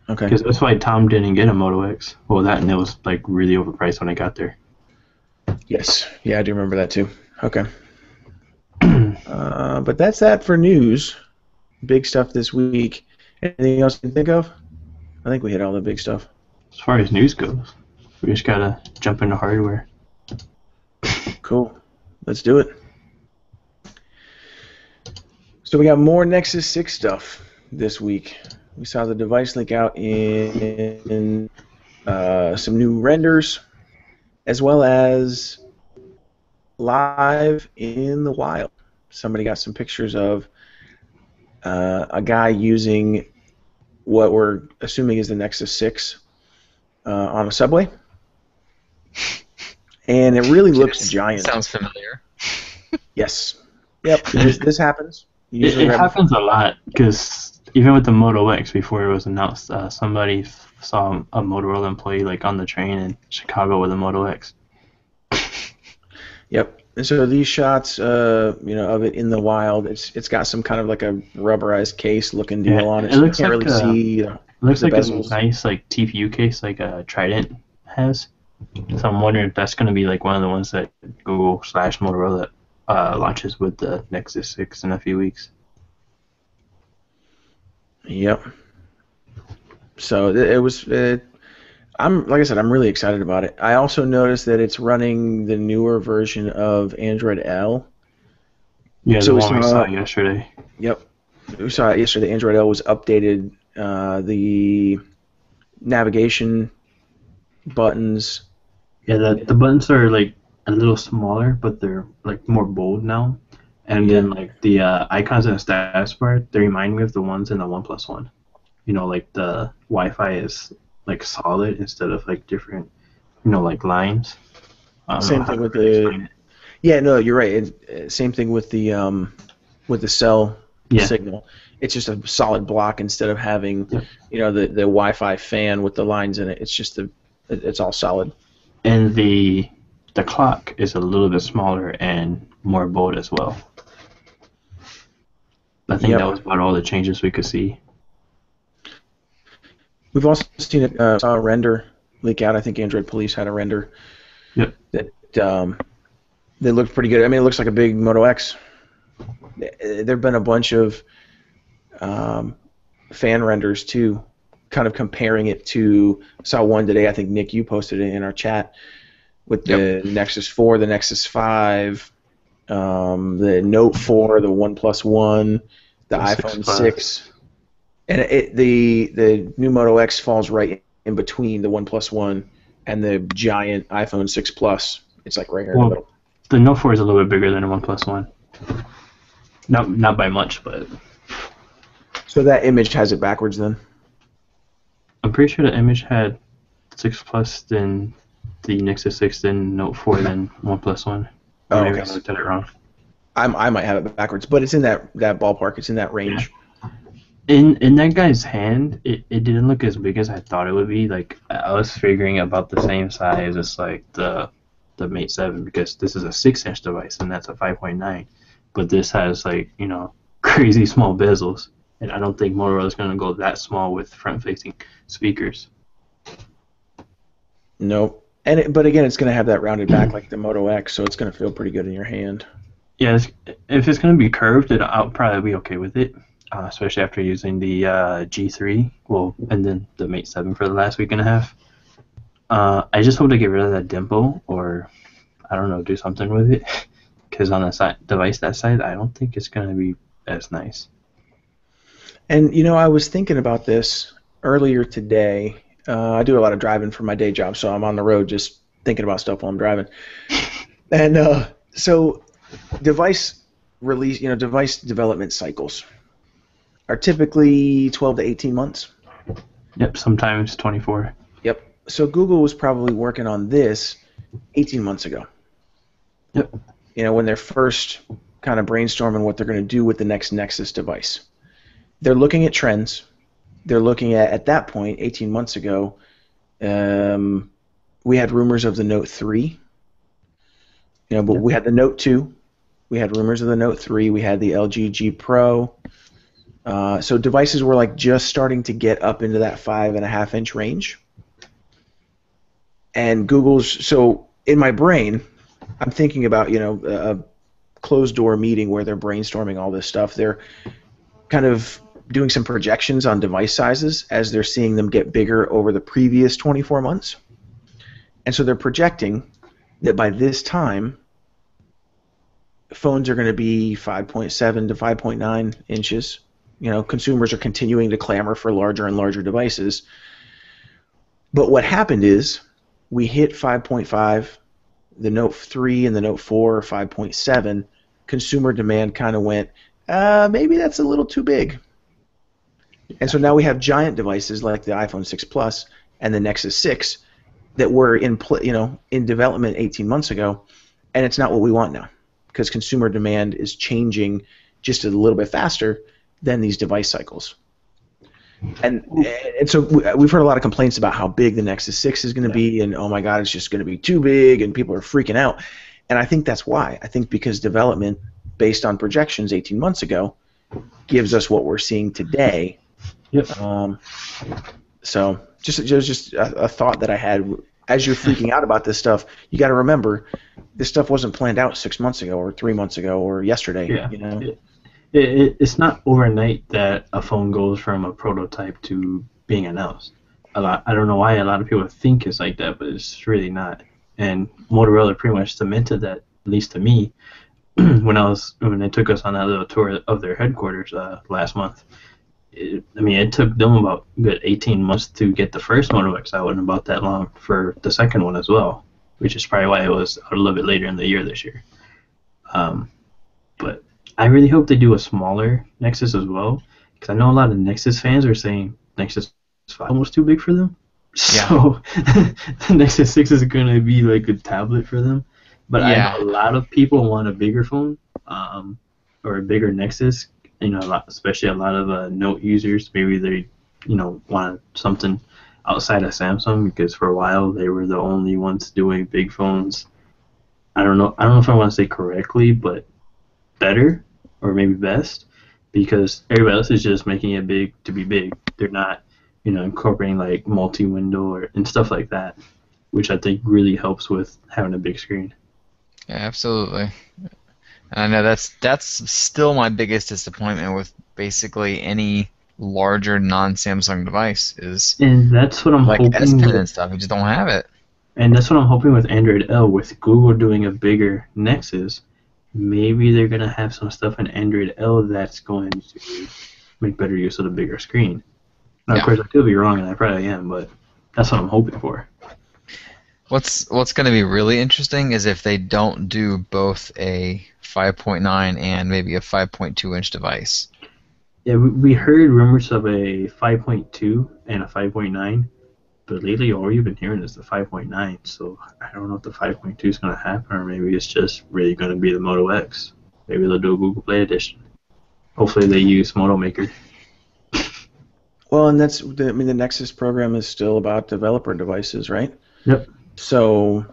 Speaker 1: Okay.
Speaker 2: Because that's why Tom didn't get a Moto X. Well, that and it was like really overpriced when I got there.
Speaker 1: Yes. Yeah, I do remember that too. Okay. But that's that for news. Big stuff this week. Anything else you can think of? I think we hit all the big stuff.
Speaker 2: As far as news goes, we just gotta jump into hardware.
Speaker 1: Cool. Let's do it. So we got more Nexus 6 stuff this week. We saw the device leak out in some new renders, as well as live in the wild. Somebody got some pictures of a guy using what we're assuming is the Nexus 6 on a subway. And it really looks giant.
Speaker 3: Sounds familiar.
Speaker 1: Yes. Yep. This happens.
Speaker 2: It happens a lot because even with the Moto X, before it was announced, somebody saw a Motorola employee like on the train in Chicago with a Moto X.
Speaker 1: Yep. And so these shots, of it in the wild, it's got some kind of like a rubberized case looking deal on it.
Speaker 2: It looks
Speaker 1: you can't
Speaker 2: like
Speaker 1: really see.
Speaker 2: It looks like
Speaker 1: bezels.
Speaker 2: a nice like TPU case like a Trident has. So I'm wondering if that's going to be like one of the ones that Google/Motorola launches with the Nexus 6 in a few weeks.
Speaker 1: Yep. So it was. I'm like I said, I'm really excited about it. I also noticed that it's running the newer version of Android L.
Speaker 2: Yeah, the
Speaker 1: So we
Speaker 2: one we saw
Speaker 1: saw.
Speaker 2: yesterday.
Speaker 1: Yep, we saw it yesterday. Android L was updated. The navigation buttons.
Speaker 2: Yeah, the buttons are like a little smaller, but they're like more bold now. And
Speaker 1: Yeah,
Speaker 2: then like the icons in the status bar, they remind me of the ones in the OnePlus One. You know, like the Wi-Fi is like solid instead of like different, like lines. I don't know
Speaker 1: same
Speaker 2: how
Speaker 1: thing
Speaker 2: to
Speaker 1: with
Speaker 2: really
Speaker 1: the.
Speaker 2: explain it.
Speaker 1: Yeah, no, you're right. Same thing with the cell
Speaker 2: Yeah.
Speaker 1: signal. It's just a solid block instead of having,
Speaker 2: Yep.
Speaker 1: the Wi-Fi fan with the lines in it. It's just it's all solid.
Speaker 2: And the clock is a little bit smaller and more bold as well. I think that
Speaker 1: Yep.
Speaker 2: was about all the changes we could see.
Speaker 1: We've also seen it saw a render leak out. I think Android Police had a render
Speaker 2: Yep.
Speaker 1: that looked pretty good. I mean, it looks like a big Moto X. There've been a bunch of fan renders too, kind of comparing it to. Saw one today. I think Nick, you posted it in our chat with
Speaker 3: Yep.
Speaker 1: the Nexus 4, the Nexus 5, the Note 4, the OnePlus One, the
Speaker 2: The 6
Speaker 1: iPhone
Speaker 2: Plus.
Speaker 1: 6, and the new Moto X falls right in between the OnePlus One and the giant iPhone 6 Plus. It's like right here in the
Speaker 2: Well,
Speaker 1: middle.
Speaker 2: the Note 4 is a little bit bigger than the OnePlus One. Not by much, but
Speaker 1: So that image has it backwards then.
Speaker 2: I'm pretty sure the image had 6 Plus, then the Nexus 6, then Note 4, then OnePlus One. Or
Speaker 1: Oh,
Speaker 2: maybe
Speaker 1: okay.
Speaker 2: I looked at it wrong.
Speaker 1: I might have it backwards, but it's in that ballpark. It's in that range.
Speaker 2: In that guy's hand, it didn't look as big as I thought it would be. Like I was figuring about the same size as like the Mate 7 because this is a 6-inch device and that's a 5.9. But this has like crazy small bezels, and I don't think Motorola's gonna go that small with front-facing speakers.
Speaker 1: Nope. But again, it's going to have that rounded back like the Moto X, so it's going to feel pretty good in your hand.
Speaker 2: Yeah, if it's gonna be curved, then I'll probably be okay with it. Especially after using the G3, and then the Mate 7 for the last week and a half. I just hope to get rid of that dimple, or I don't know, do something with it. Because on a device that size, I don't think it's gonna be as nice.
Speaker 1: And I was thinking about this earlier today. I do a lot of driving for my day job, so I'm on the road just thinking about stuff while I'm driving. And so device release, device development cycles are typically 12 to 18 months.
Speaker 2: Yep, sometimes 24.
Speaker 1: Yep. So Google was probably working on this 18 months ago.
Speaker 2: Yep.
Speaker 1: When they're first kind of brainstorming what they're going to do with the next Nexus device. They're looking at trends. They're looking at that point, 18 months ago, we had rumors of the Note 3. But we had the Note 2. We had rumors of the Note 3. We had the LG G Pro. So devices were like just starting to get up into that 5.5-inch range. And so in my brain, I'm thinking about, a closed door meeting where they're brainstorming all this stuff. They're kind of doing some projections on device sizes as they're seeing them get bigger over the previous 24 months. And so they're projecting that by this time, phones are going to be 5.7 to 5.9 inches. Consumers are continuing to clamor for larger and larger devices. But what happened is we hit 5.5, the Note 3 and the Note 4 are 5.7. Consumer demand kind of went, maybe that's a little too big. And so now we have giant devices like the iPhone 6 Plus and the Nexus 6 that were in development 18 months ago, and it's not what we want now because consumer demand is changing just a little bit faster than these device cycles. And so we've heard a lot of complaints about how big the Nexus 6 is going to be, and oh my God, it's just going to be too big, and people are freaking out. And I think that's why. I think because development based on projections 18 months ago gives us what we're seeing today.
Speaker 2: Yep.
Speaker 1: So just a thought that I had as you're freaking out about this stuff. You got to remember, this stuff wasn't planned out 6 months ago or 3 months ago or yesterday.
Speaker 2: Yeah. It's not overnight that a phone goes from a prototype to being announced. I don't know why a lot of people think it's like that, but it's really not. And Motorola pretty much cemented that, at least to me, when they took us on that little tour of their headquarters last month. It took them about good 18 months to get the first Moto X out, and about that long for the second one as well, which is probably why it was a little bit later in the year this year. But I really hope they do a smaller Nexus as well, because I know a lot of Nexus fans are saying Nexus 5 was too big for them.
Speaker 3: Yeah.
Speaker 2: So the Nexus 6 is going to be like a tablet for them. But I know a lot of people want a bigger phone, or a bigger Nexus. Especially a lot of Note users. Maybe they, want something outside of Samsung, because for a while they were the only ones doing big phones. I don't know if I want to say correctly, but better or maybe best, because everybody else is just making it big to be big. They're not, incorporating like multi-window and stuff like that, which I think really helps with having a big screen.
Speaker 3: Yeah, absolutely. I know that's still my biggest disappointment with basically any larger non-Samsung device is,
Speaker 2: and that's what I'm
Speaker 3: like
Speaker 2: hoping
Speaker 3: S Pen
Speaker 2: with,
Speaker 3: and stuff. You just don't have it.
Speaker 2: and that's what I'm hoping with Android L, with Google doing a bigger Nexus. Maybe they're gonna have some stuff in Android L that's going to make better use of the bigger screen. Now, of course, I could be wrong, and I probably am, but that's what I'm hoping for.
Speaker 3: What's going to be really interesting is if they don't do both a 5.9 and maybe a 5.2 inch device.
Speaker 2: Yeah, we heard rumors of a 5.2 and a 5.9, but lately all you've been hearing is the 5.9. So I don't know if the 5.2 is going to happen, or maybe it's just really going to be the Moto X. Maybe they'll do a Google Play edition. Hopefully they use Moto Maker.
Speaker 1: Well, and the Nexus program is still about developer devices, right?
Speaker 2: Yep.
Speaker 1: So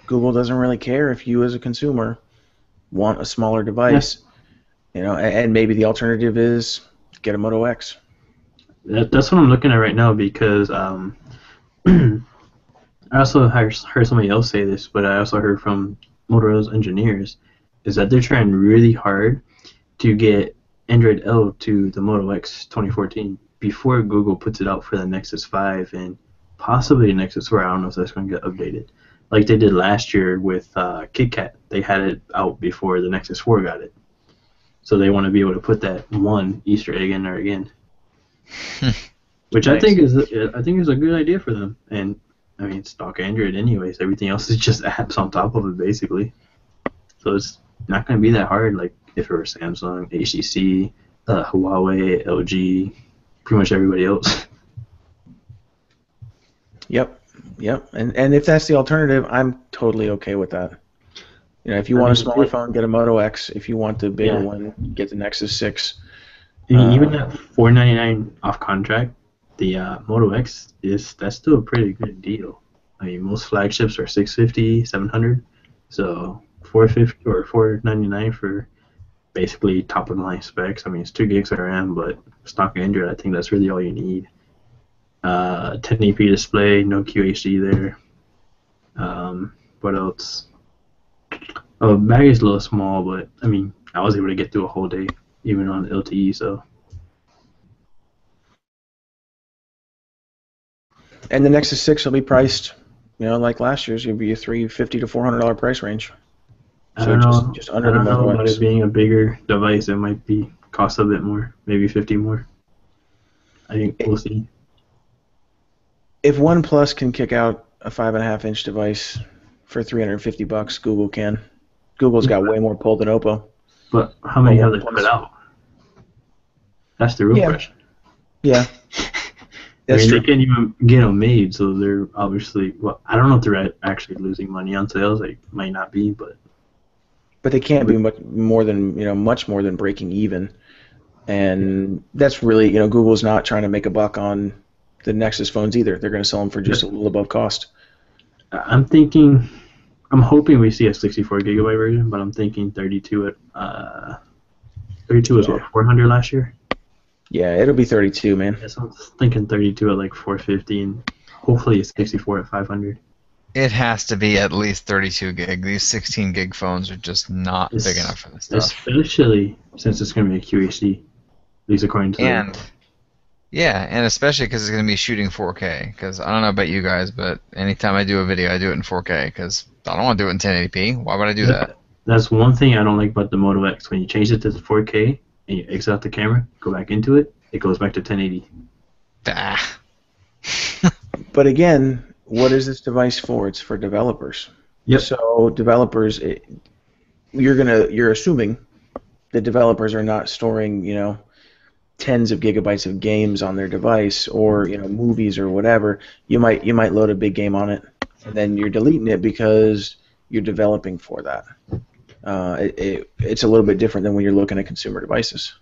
Speaker 1: Google doesn't really care if you as a consumer want a smaller device, and maybe the alternative is get a Moto X.
Speaker 2: That's what I'm looking at right now, because I also heard somebody else say this, but I also heard from Motorola's engineers is that they're trying really hard to get Android L to the Moto X 2014 before Google puts it out for the Nexus 5 and possibly Nexus 4. I don't know if that's going to get updated. Like they did last year with KitKat. They had it out before the Nexus 4 got it. So they want to be able to put that one Easter egg in there again. Which nice. I think is a good idea for them. And I mean, stock Android anyways. Everything else is just apps on top of it, basically. So it's not going to be that hard. Like if it were Samsung, HTC, Huawei, LG, pretty much everybody else.
Speaker 1: Yep. And if that's the alternative, I'm totally okay with that. If you want a smaller phone, get a Moto X. If you want the bigger one, get the Nexus 6.
Speaker 2: Even at $499 off contract, the Moto X that's still a pretty good deal. I mean, most flagships are $650, $700, so $450 or $499 for basically top of the line specs. I mean, it's 2 gigs of RAM, but stock Android, I think that's really all you need. 1080p display, no QHD there. What else? Oh, battery's a little small, but I mean, I was able to get through a whole day even on LTE. So.
Speaker 1: And the Nexus 6 will be priced, like last year's. It'll be a $350 to $400 price range. So
Speaker 2: I don't know.
Speaker 1: Just under
Speaker 2: I don't
Speaker 1: the
Speaker 2: know
Speaker 1: Moto
Speaker 2: about
Speaker 1: X.
Speaker 2: it being a bigger device. It might be cost a bit more, maybe 50 more. I think we'll see.
Speaker 1: If OnePlus can kick out a 5.5-inch device for $350, Google can. Google's got way more pull than Oppo.
Speaker 2: But how many have they put out? That's the real question.
Speaker 1: Yeah.
Speaker 2: That's true. They can't even get them made, so they're obviously. Well, I don't know if they're actually losing money on sales. They might not be, but
Speaker 1: they can't be much more than breaking even. And that's really, Google's not trying to make a buck on the Nexus phones either. They're going to sell them for just a little above cost.
Speaker 2: I'm hoping we see a 64 gigabyte version, but I'm thinking 32 at 32 was what, 400 last year?
Speaker 1: Yeah, it'll be 32, man.
Speaker 2: Yeah, so I'm thinking 32 at like 450, and hopefully a 64 at 500.
Speaker 3: It has to be at least 32 gig. These 16 gig phones are just not big enough for this stuff.
Speaker 2: Especially since it's going to be a QHD, at least according to.
Speaker 3: Yeah, and especially because it's going to be shooting 4K. Because I don't know about you guys, but anytime I do a video, I do it in 4K because I don't want to do it in 1080p. Why would I do that?
Speaker 2: That's one thing I don't like about the Moto X. When you change it to 4K and you exit out the camera, go back into it, it goes back to 1080.
Speaker 3: Ah.
Speaker 1: But again, what is this device for? It's for developers.
Speaker 2: Yep.
Speaker 1: So developers, you're assuming the developers are not storing, tens of gigabytes of games on their device, or movies or whatever. You might load a big game on it, and then you're deleting it because you're developing for that. It's a little bit different than when you're looking at consumer devices.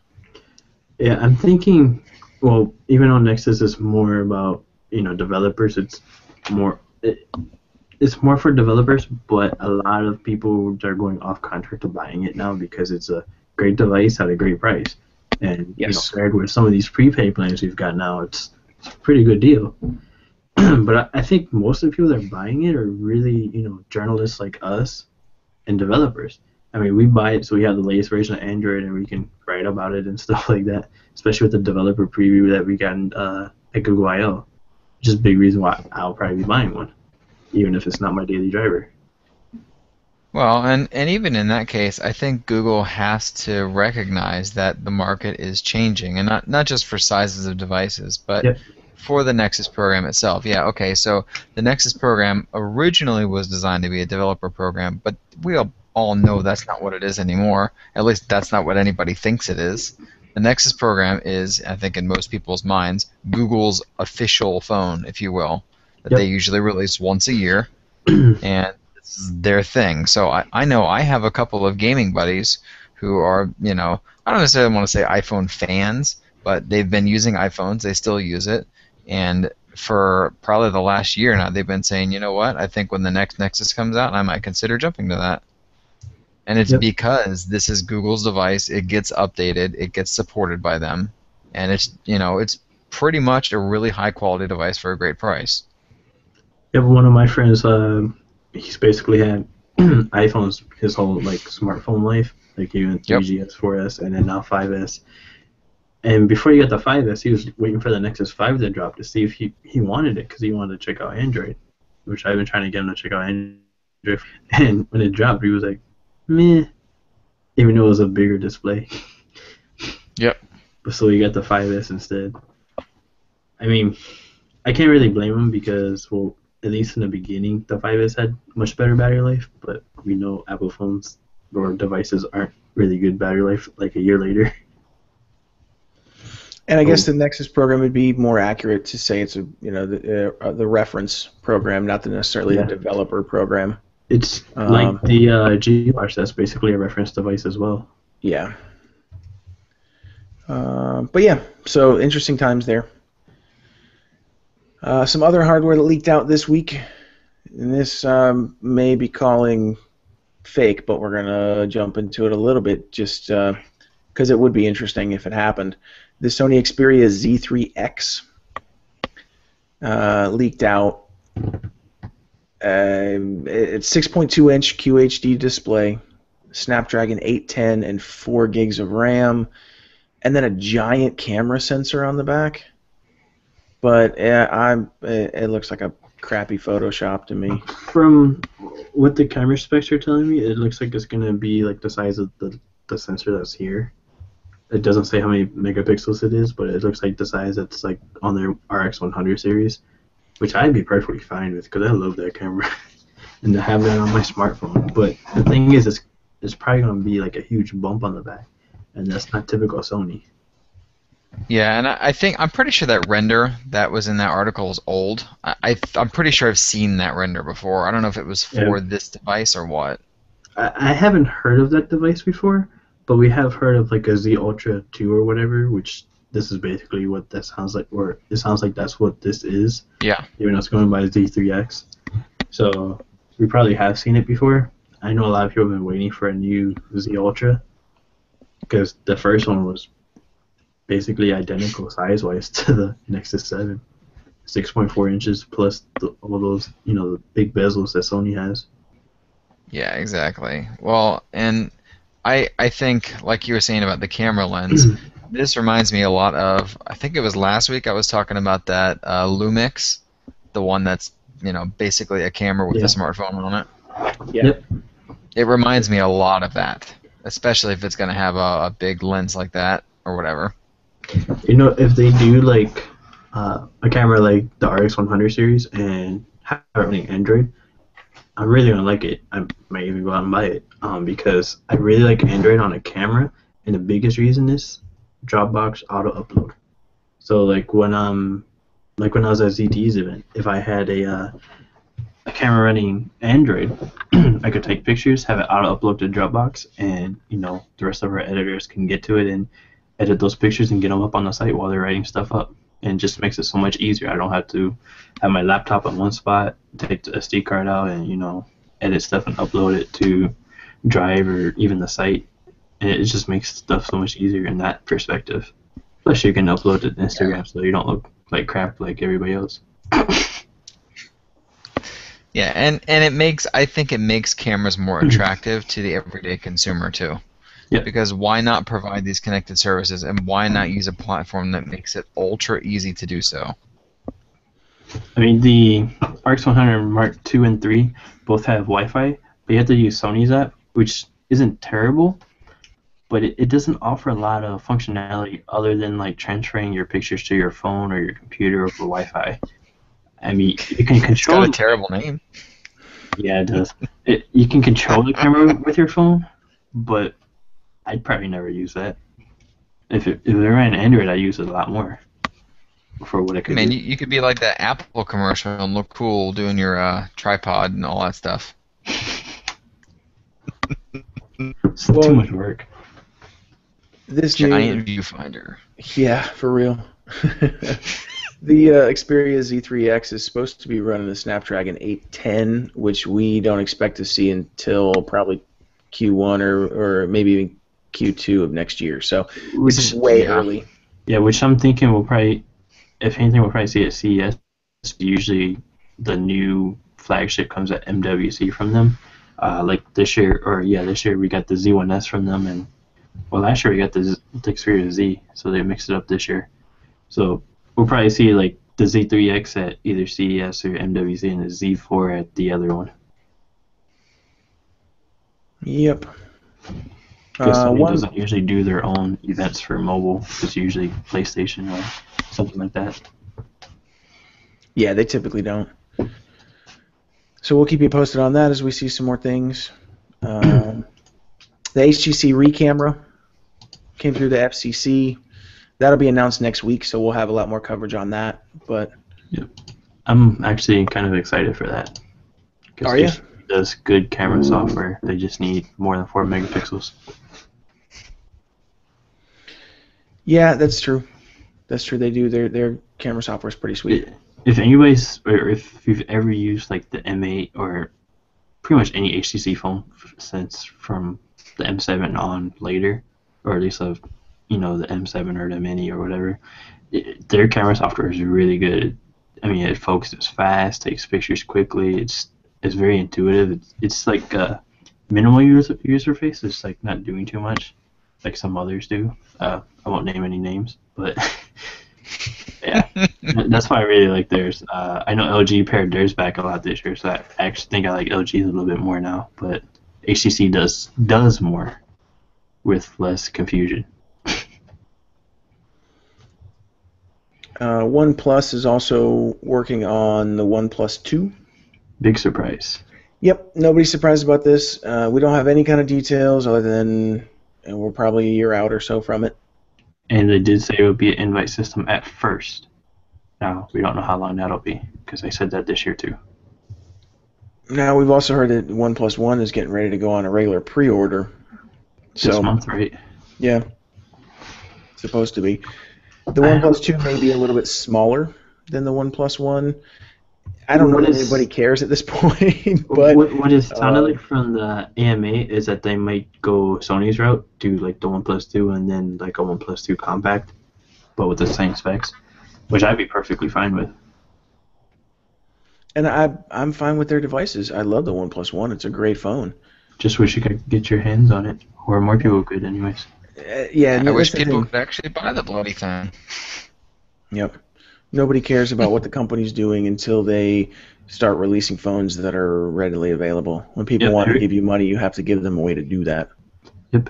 Speaker 2: Yeah, I'm thinking. Well, even on Nexus, it's more about developers. More. It's more for developers, but a lot of people are going off contract to buying it now because it's a great device at a great price. And
Speaker 1: Yes.
Speaker 2: compared with some of these prepaid plans we've got now, it's a pretty good deal. But I think most of the people that are buying it are really, journalists like us and developers. I mean, we buy it so we have the latest version of Android and we can write about it and stuff like that. Especially with the developer preview that we got at Google I/O, which is a big reason why I'll probably be buying one, even if it's not my daily driver.
Speaker 3: Well, and even in that case, I think Google has to recognize that the market is changing, and not just for sizes of devices, but
Speaker 2: Yep.
Speaker 3: for the Nexus program itself. Yeah, okay, so the Nexus program originally was designed to be a developer program, but we all know that's not what it is anymore. At least that's not what anybody thinks it is. The Nexus program is, I think in most people's minds, Google's official phone, if you will, that they
Speaker 2: Yep.
Speaker 3: usually release once a year, and this is their thing. So I know I have a couple of gaming buddies who are, I don't necessarily want to say iPhone fans, but they've been using iPhones, they still use it, and for probably the last year now, they've been saying, you know what, I think when the next Nexus comes out, I might consider jumping to that. And it's
Speaker 2: Yep.
Speaker 3: because this is Google's device, it gets updated, it gets supported by them, and it's pretty much a really high quality device for a great price.
Speaker 2: Yep. One of my friends, he's basically had iPhones his whole smartphone life, like even
Speaker 3: Yep.
Speaker 2: 3GS, 4S, and then now 5S. And before he got the 5S, he was waiting for the Nexus 5 to drop to see if he wanted it because he wanted to check out Android, which I've been trying to get him to check out Android. And when it dropped, he was like, meh, even though it was a bigger display.
Speaker 3: Yep.
Speaker 2: But so he got the 5S instead. I mean, I can't really blame him because, well, at least in the beginning, the 5S had much better battery life, but we know Apple phones or devices aren't really good battery life like a year later.
Speaker 1: And I guess
Speaker 2: Oh.
Speaker 1: the Nexus program would be more accurate to say it's the reference program, not necessarily
Speaker 2: Yeah.
Speaker 1: the developer program.
Speaker 2: It's like
Speaker 1: Um,
Speaker 2: the G Watch, that's basically a reference device as well.
Speaker 1: yeah. But yeah, so interesting times there. Some other hardware that leaked out this week, and this may be calling fake, but we're gonna jump into it a little bit just because it would be interesting if it happened. The Sony Xperia Z3X leaked out. It's 6.2-inch QHD display, Snapdragon 810 and 4 gigs of RAM, and then a giant camera sensor on the back. But it looks like a crappy Photoshop to me.
Speaker 2: From what the camera specs are telling me, it looks like it's going to be like the size of the sensor that's here. It doesn't say how many megapixels it is, but it looks like the size that's like on their RX 100 series, which I'd be perfectly fine with because I love that camera and to have that on my smartphone. But the thing is, it's probably going to be like a huge bump on the back, and that's not typical Sony.
Speaker 3: Yeah, and I'm pretty sure that render that was in that article is old. I'm pretty sure I've seen that render before. I don't know if it was for this device or what.
Speaker 2: I haven't heard of that device before, but we have heard of like a Z Ultra 2 or whatever, which this is basically what that sounds like, or it sounds like that's what this is.
Speaker 3: Yeah.
Speaker 2: Even though it's going by Z3X. So we probably have seen it before. I know a lot of people have been waiting for a new Z Ultra because the first one was basically identical size-wise to the Nexus 7. 6.4 inches plus all those, the big bezels that Sony has.
Speaker 3: Yeah, exactly. Well, and I think, like you were saying about the camera lens, This reminds me a lot of, I think it was last week I was talking about that Lumix, the one that's, basically a camera with a
Speaker 2: Yeah.
Speaker 3: smartphone on it.
Speaker 1: Yeah.
Speaker 2: Yep.
Speaker 3: It reminds me a lot of that, especially if it's going to have a big lens like that or whatever.
Speaker 2: If they do like a camera like the RX100 series and have it running Android, I'm really gonna like it. I might even go out and buy it because I really like Android on a camera, and the biggest reason is Dropbox auto upload. So when I was at ZTE's event, if I had a camera running Android, I could take pictures, have it auto upload to Dropbox, and the rest of our editors can get to it and edit those pictures and get them up on the site while they're writing stuff up. And just makes it so much easier. I don't have to have my laptop in one spot, take the SD card out, and edit stuff and upload it to Drive or even the site. And it just makes stuff so much easier in that perspective. Plus, you can upload it to Instagram so you don't look like crap like everybody else.
Speaker 3: Yeah, and I think it makes cameras more attractive to the everyday consumer too.
Speaker 2: Yeah.
Speaker 3: Because why not provide these connected services, and why not use a platform that makes it ultra easy to do so?
Speaker 2: I mean, the RX100 Mark II and 3 both have Wi-Fi, but you have to use Sony's app, which isn't terrible, but it doesn't offer a lot of functionality other than like transferring your pictures to your phone or your computer over Wi-Fi. I mean, you can
Speaker 3: It's
Speaker 2: control.
Speaker 3: got a terrible name.
Speaker 2: Yeah, it does. You can control the camera with your phone, but I'd probably never use that. If it ran Android, I'd use it a lot more for what it could
Speaker 3: Man,
Speaker 2: do.
Speaker 3: you could be like that Apple commercial and look cool doing your tripod and all that stuff.
Speaker 2: It's too much work.
Speaker 1: This
Speaker 3: Giant viewfinder.
Speaker 1: Yeah, for real. The Xperia Z3X is supposed to be running the Snapdragon 810, which we don't expect to see until probably Q1 or maybe even Q2 of next year. So this is way early.
Speaker 2: Yeah, which I'm thinking we'll probably, if anything, we'll probably see at CES. Usually the new flagship comes at MWC from them. Like this year we got the Z1S from them, and last year we got the Xperia Z, so they mixed it up this year. So we'll probably see like the Z3X at either CES or MWC and the Z4 at the other one.
Speaker 1: Yep.
Speaker 2: Because Sony doesn't usually do their own events for mobile. It's usually PlayStation or something like that.
Speaker 1: Yeah, they typically don't. So we'll keep you posted on that as we see some more things. The HTC Re camera came through the FCC. That'll be announced next week, so we'll have a lot more coverage on that. But
Speaker 2: yep. I'm actually kind of excited for that.
Speaker 1: Are you?
Speaker 2: HTC does good camera software. They just need more than 4 megapixels.
Speaker 1: Yeah, that's true. That's true. They do. Their camera software is pretty sweet.
Speaker 2: If anybody's, or if you've ever used like the M8 or pretty much any HTC phone since from the M7 on later, or at least of the M7 or the Mini or whatever, their camera software is really good. I mean, it focuses fast, takes pictures quickly. It's very intuitive. It's like a minimal user face. It's like not doing too much, like some others do. I won't name any names, but yeah, that's why I really like theirs. I know LG pared theirs back a lot this year, so I actually think I like LG's a little bit more now. But HTC does more with less confusion.
Speaker 1: OnePlus is also working on the OnePlus 2.
Speaker 2: Big surprise.
Speaker 1: Yep, nobody's surprised about this. We don't have any kind of details other than we're probably a year out or so from it.
Speaker 2: And they did say it would be an invite system at first. Now, we don't know how long that'll be, because they said that this year too.
Speaker 1: Now, we've also heard that OnePlus 1 is getting ready to go on a regular pre-order.
Speaker 2: This month, right?
Speaker 1: Yeah, supposed to be. The OnePlus 2 may be a little bit smaller than the OnePlus 1. I don't know if anybody cares at this point. But
Speaker 2: what it sounded like from the AMA is that they might go Sony's route, do like the OnePlus 2 and then like a OnePlus 2 compact, but with the same specs, which I'd be perfectly fine with.
Speaker 1: And I'm fine with their devices. I love the OnePlus 1. It's a great phone.
Speaker 2: Just wish you could get your hands on it, or more people could anyways.
Speaker 1: Yeah,
Speaker 3: I
Speaker 1: and that's
Speaker 3: wish
Speaker 1: the
Speaker 3: people
Speaker 1: thing.
Speaker 3: would actually buy the bloody thing.
Speaker 1: Yep. Nobody cares about what the company's doing until they start releasing phones that are readily available. When people
Speaker 2: Yep,
Speaker 1: want to give you money, you have to give them a way to do that.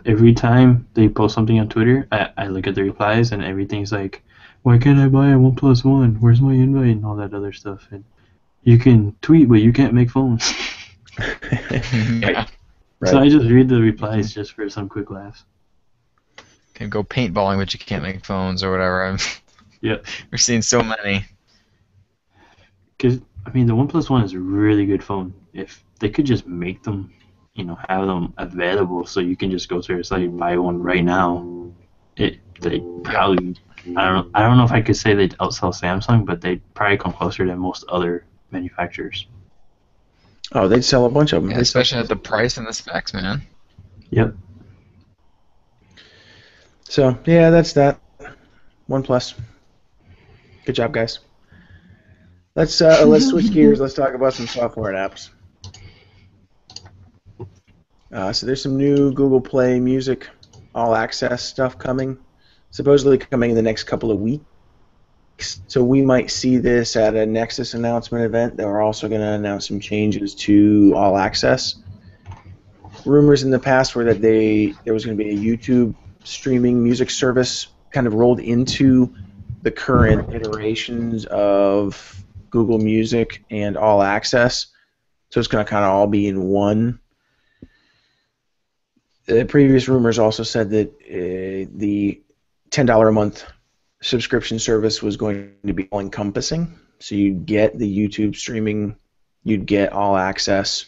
Speaker 2: every time they post something on Twitter, I look at the replies and everything's like, why can't I buy a OnePlus 1? Where's my invite and all that other stuff? And you can tweet, but you can't make phones.
Speaker 3: Yeah.
Speaker 1: Right.
Speaker 2: So I just read the replies just for some quick laughs.
Speaker 3: Can go paintballing, but you can't make phones or whatever.
Speaker 2: Yep.
Speaker 3: We're seeing so many.
Speaker 2: Because, I mean, the OnePlus 1 is a really good phone. If they could just make them, have them available so you can just go to their site and buy one right now, they probably, I don't know if I could say they'd outsell Samsung, but they'd probably come closer than most other manufacturers.
Speaker 1: Oh, they'd sell a bunch of them.
Speaker 3: Yeah, especially at the price and the specs, man.
Speaker 2: Yep.
Speaker 1: So, yeah, that's that. OnePlus. Good job, guys. Let's switch gears. Let's talk about some software and apps. So there's some new Google Play Music All Access stuff coming, supposedly coming in the next couple of weeks. So we might see this at a Nexus announcement event. They're also going to announce some changes to All Access. Rumors in the past were that there was going to be a YouTube streaming music service kind of rolled into the current iterations of Google Music and All Access. So it's going to kind of all be in one. The previous rumors also said that the $10 a month subscription service was going to be all-encompassing. So you'd get the YouTube streaming, you'd get All Access,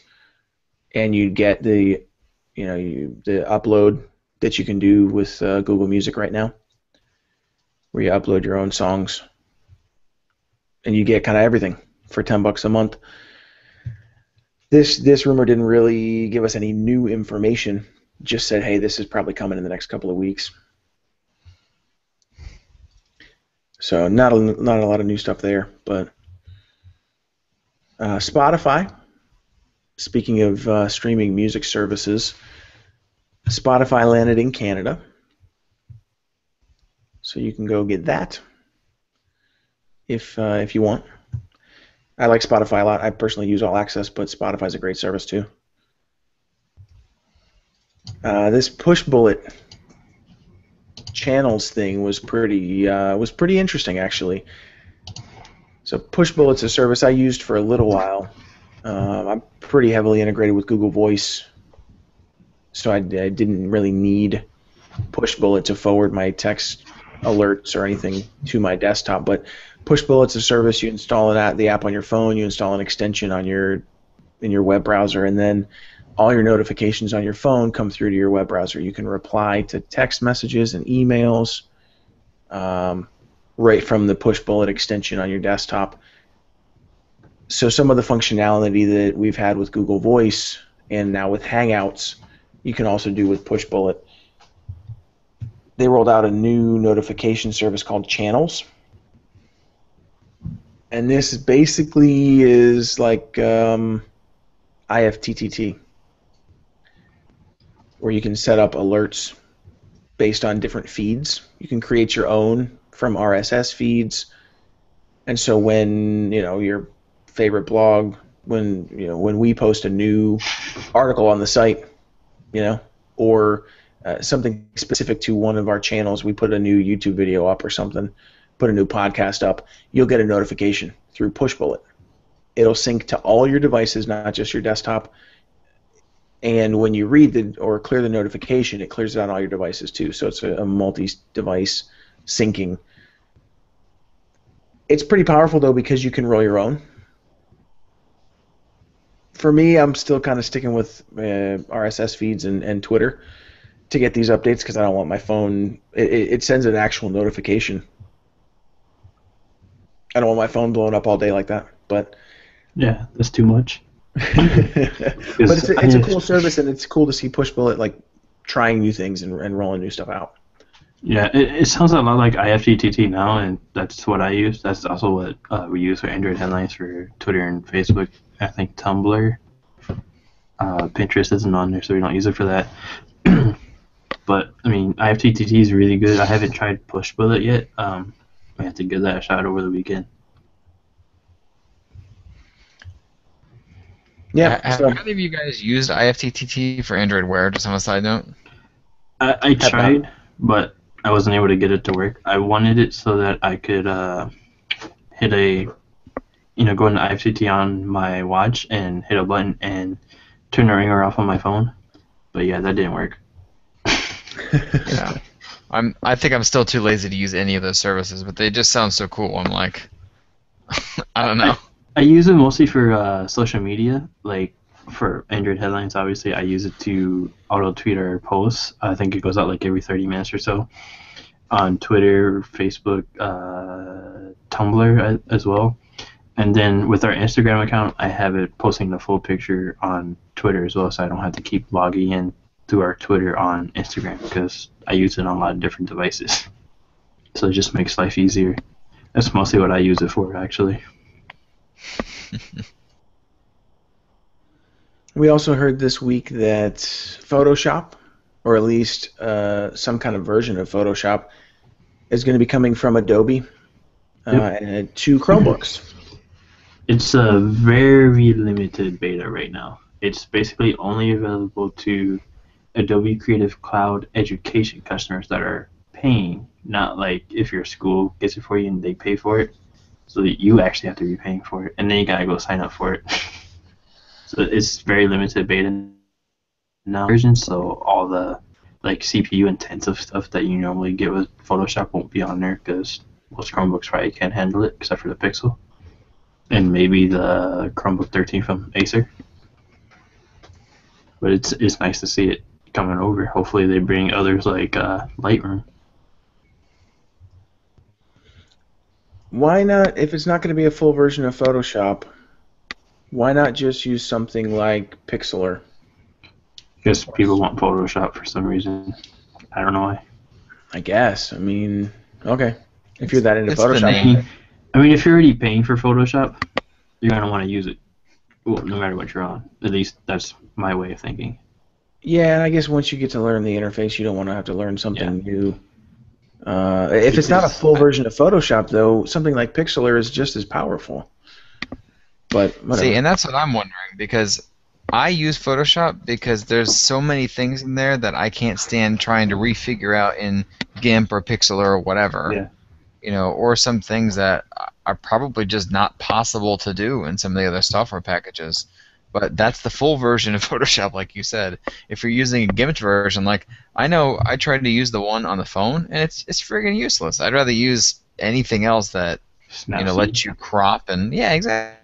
Speaker 1: and you'd get the the upload that you can do with Google Music right now, where you upload your own songs, and you get kind of everything for $10 a month. This rumor didn't really give us any new information. Just said, hey, this is probably coming in the next couple of weeks. So not a lot of new stuff there, but Spotify. Speaking of streaming music services, Spotify landed in Canada, so you can go get that if you want. I like Spotify a lot. I personally use All Access, but Spotify's a great service too. This push bullet channels thing was pretty interesting, actually. So push bullet's a service I used for a little while. I'm pretty heavily integrated with Google Voice, so I didn't really need push bullet to forward my text alerts or anything to my desktop. But push bullet's a service. You install the app on your phone, you install an extension in your web browser, and then all your notifications on your phone come through to your web browser. You can reply to text messages and emails right from the push bullet extension on your desktop. So some of the functionality that we've had with Google Voice and now with Hangouts, you can also do with push bullet. They rolled out a new notification service called Channels. And this basically is like IFTTT, where you can set up alerts based on different feeds. You can create your own from RSS feeds. And so when, your favorite blog, when we post a new article on the site, or something specific to one of our channels, we put a new YouTube video up or something, put a new podcast up, you'll get a notification through Pushbullet. It'll sync to all your devices, not just your desktop. And when you read or clear the notification, it clears it on all your devices too. So it's a multi-device syncing. It's pretty powerful though because you can roll your own. For me, I'm still kind of sticking with RSS feeds and Twitter to get these updates because I don't want my phone. It sends an actual notification. I don't want my phone blowing up all day like that. But
Speaker 2: yeah, that's too much.
Speaker 1: But it's a cool service, and it's cool to see Pushbullet like trying new things and rolling new stuff out.
Speaker 2: Yeah, it sounds a lot like IFTTT now, and that's what I use. That's also what we use for Android headlines for Twitter and Facebook. I think Tumblr. Pinterest isn't on there, so we don't use it for that. But I mean, IFTTT is really good. I haven't tried Push Bullet yet. I have to give that a shot over the weekend.
Speaker 1: Yeah.
Speaker 3: Have
Speaker 1: So
Speaker 3: either of you guys used IFTTT for Android Wear? Just on a side note.
Speaker 2: I
Speaker 1: have not.
Speaker 2: tried, but I wasn't able to get it to work. I wanted it so that I could hit a, go into IFTTT on my watch and hit a button and turn the ringer off on my phone. But yeah, that didn't work.
Speaker 3: Yeah. I think I'm still too lazy to use any of those services, but they just sound so cool. I'm like, I don't know.
Speaker 2: I use it mostly for social media, like for Android headlines. Obviously, I use it to auto tweet our posts. I think it goes out like every 30 minutes or so on Twitter, Facebook, Tumblr as well. And then with our Instagram account, I have it posting the full picture on Twitter as well, so I don't have to keep logging in through our Twitter on Instagram because I use it on a lot of different devices. So it just makes life easier. That's mostly what I use it for, actually.
Speaker 1: we also heard this week that Photoshop, or at least some kind of version of Photoshop, is going to be coming from Adobe to Chromebooks.
Speaker 2: It's a very limited beta right now. It's basically only available to Adobe Creative Cloud education customers that are paying, not like if your school gets it for you and they pay for it. So that you actually have to be paying for it, and then you gotta go sign up for it. So it's very limited beta now version. So all the like CPU intensive stuff that you normally get with Photoshop won't be on there because most Chromebooks probably can't handle it except for the Pixel, and maybe the Chromebook 13 from Acer. But it's nice to see it coming over. Hopefully they bring others like Lightroom.
Speaker 1: Why not, if it's not going to be a full version of Photoshop, why not just use something like Pixlr?
Speaker 2: Because people want Photoshop for some reason. I don't know why.
Speaker 1: I guess. I mean, okay. If you're that into
Speaker 3: It's the
Speaker 1: Photoshop.
Speaker 3: name.
Speaker 2: I mean, if you're already paying for Photoshop, you're gonna want to use it. Well, no matter what you're on. At least that's my way of thinking.
Speaker 1: Yeah, and I guess once you get to learn the interface, you don't want to have to learn something new. If it's not a full version of Photoshop, though, something like Pixlr is just as powerful. But whatever.
Speaker 3: See, and that's what I'm wondering because I use Photoshop because there's so many things in there that I can't stand trying to refigure out in GIMP or Pixlr or whatever.
Speaker 2: Yeah.
Speaker 3: You know, or some things that are probably just not possible to do in some of the other software packages. But that's the full version of Photoshop, like you said. If you're using a GIMP version, like I know I tried to use the one on the phone, and it's friggin' useless. I'd rather use anything else that lets you crop and exactly.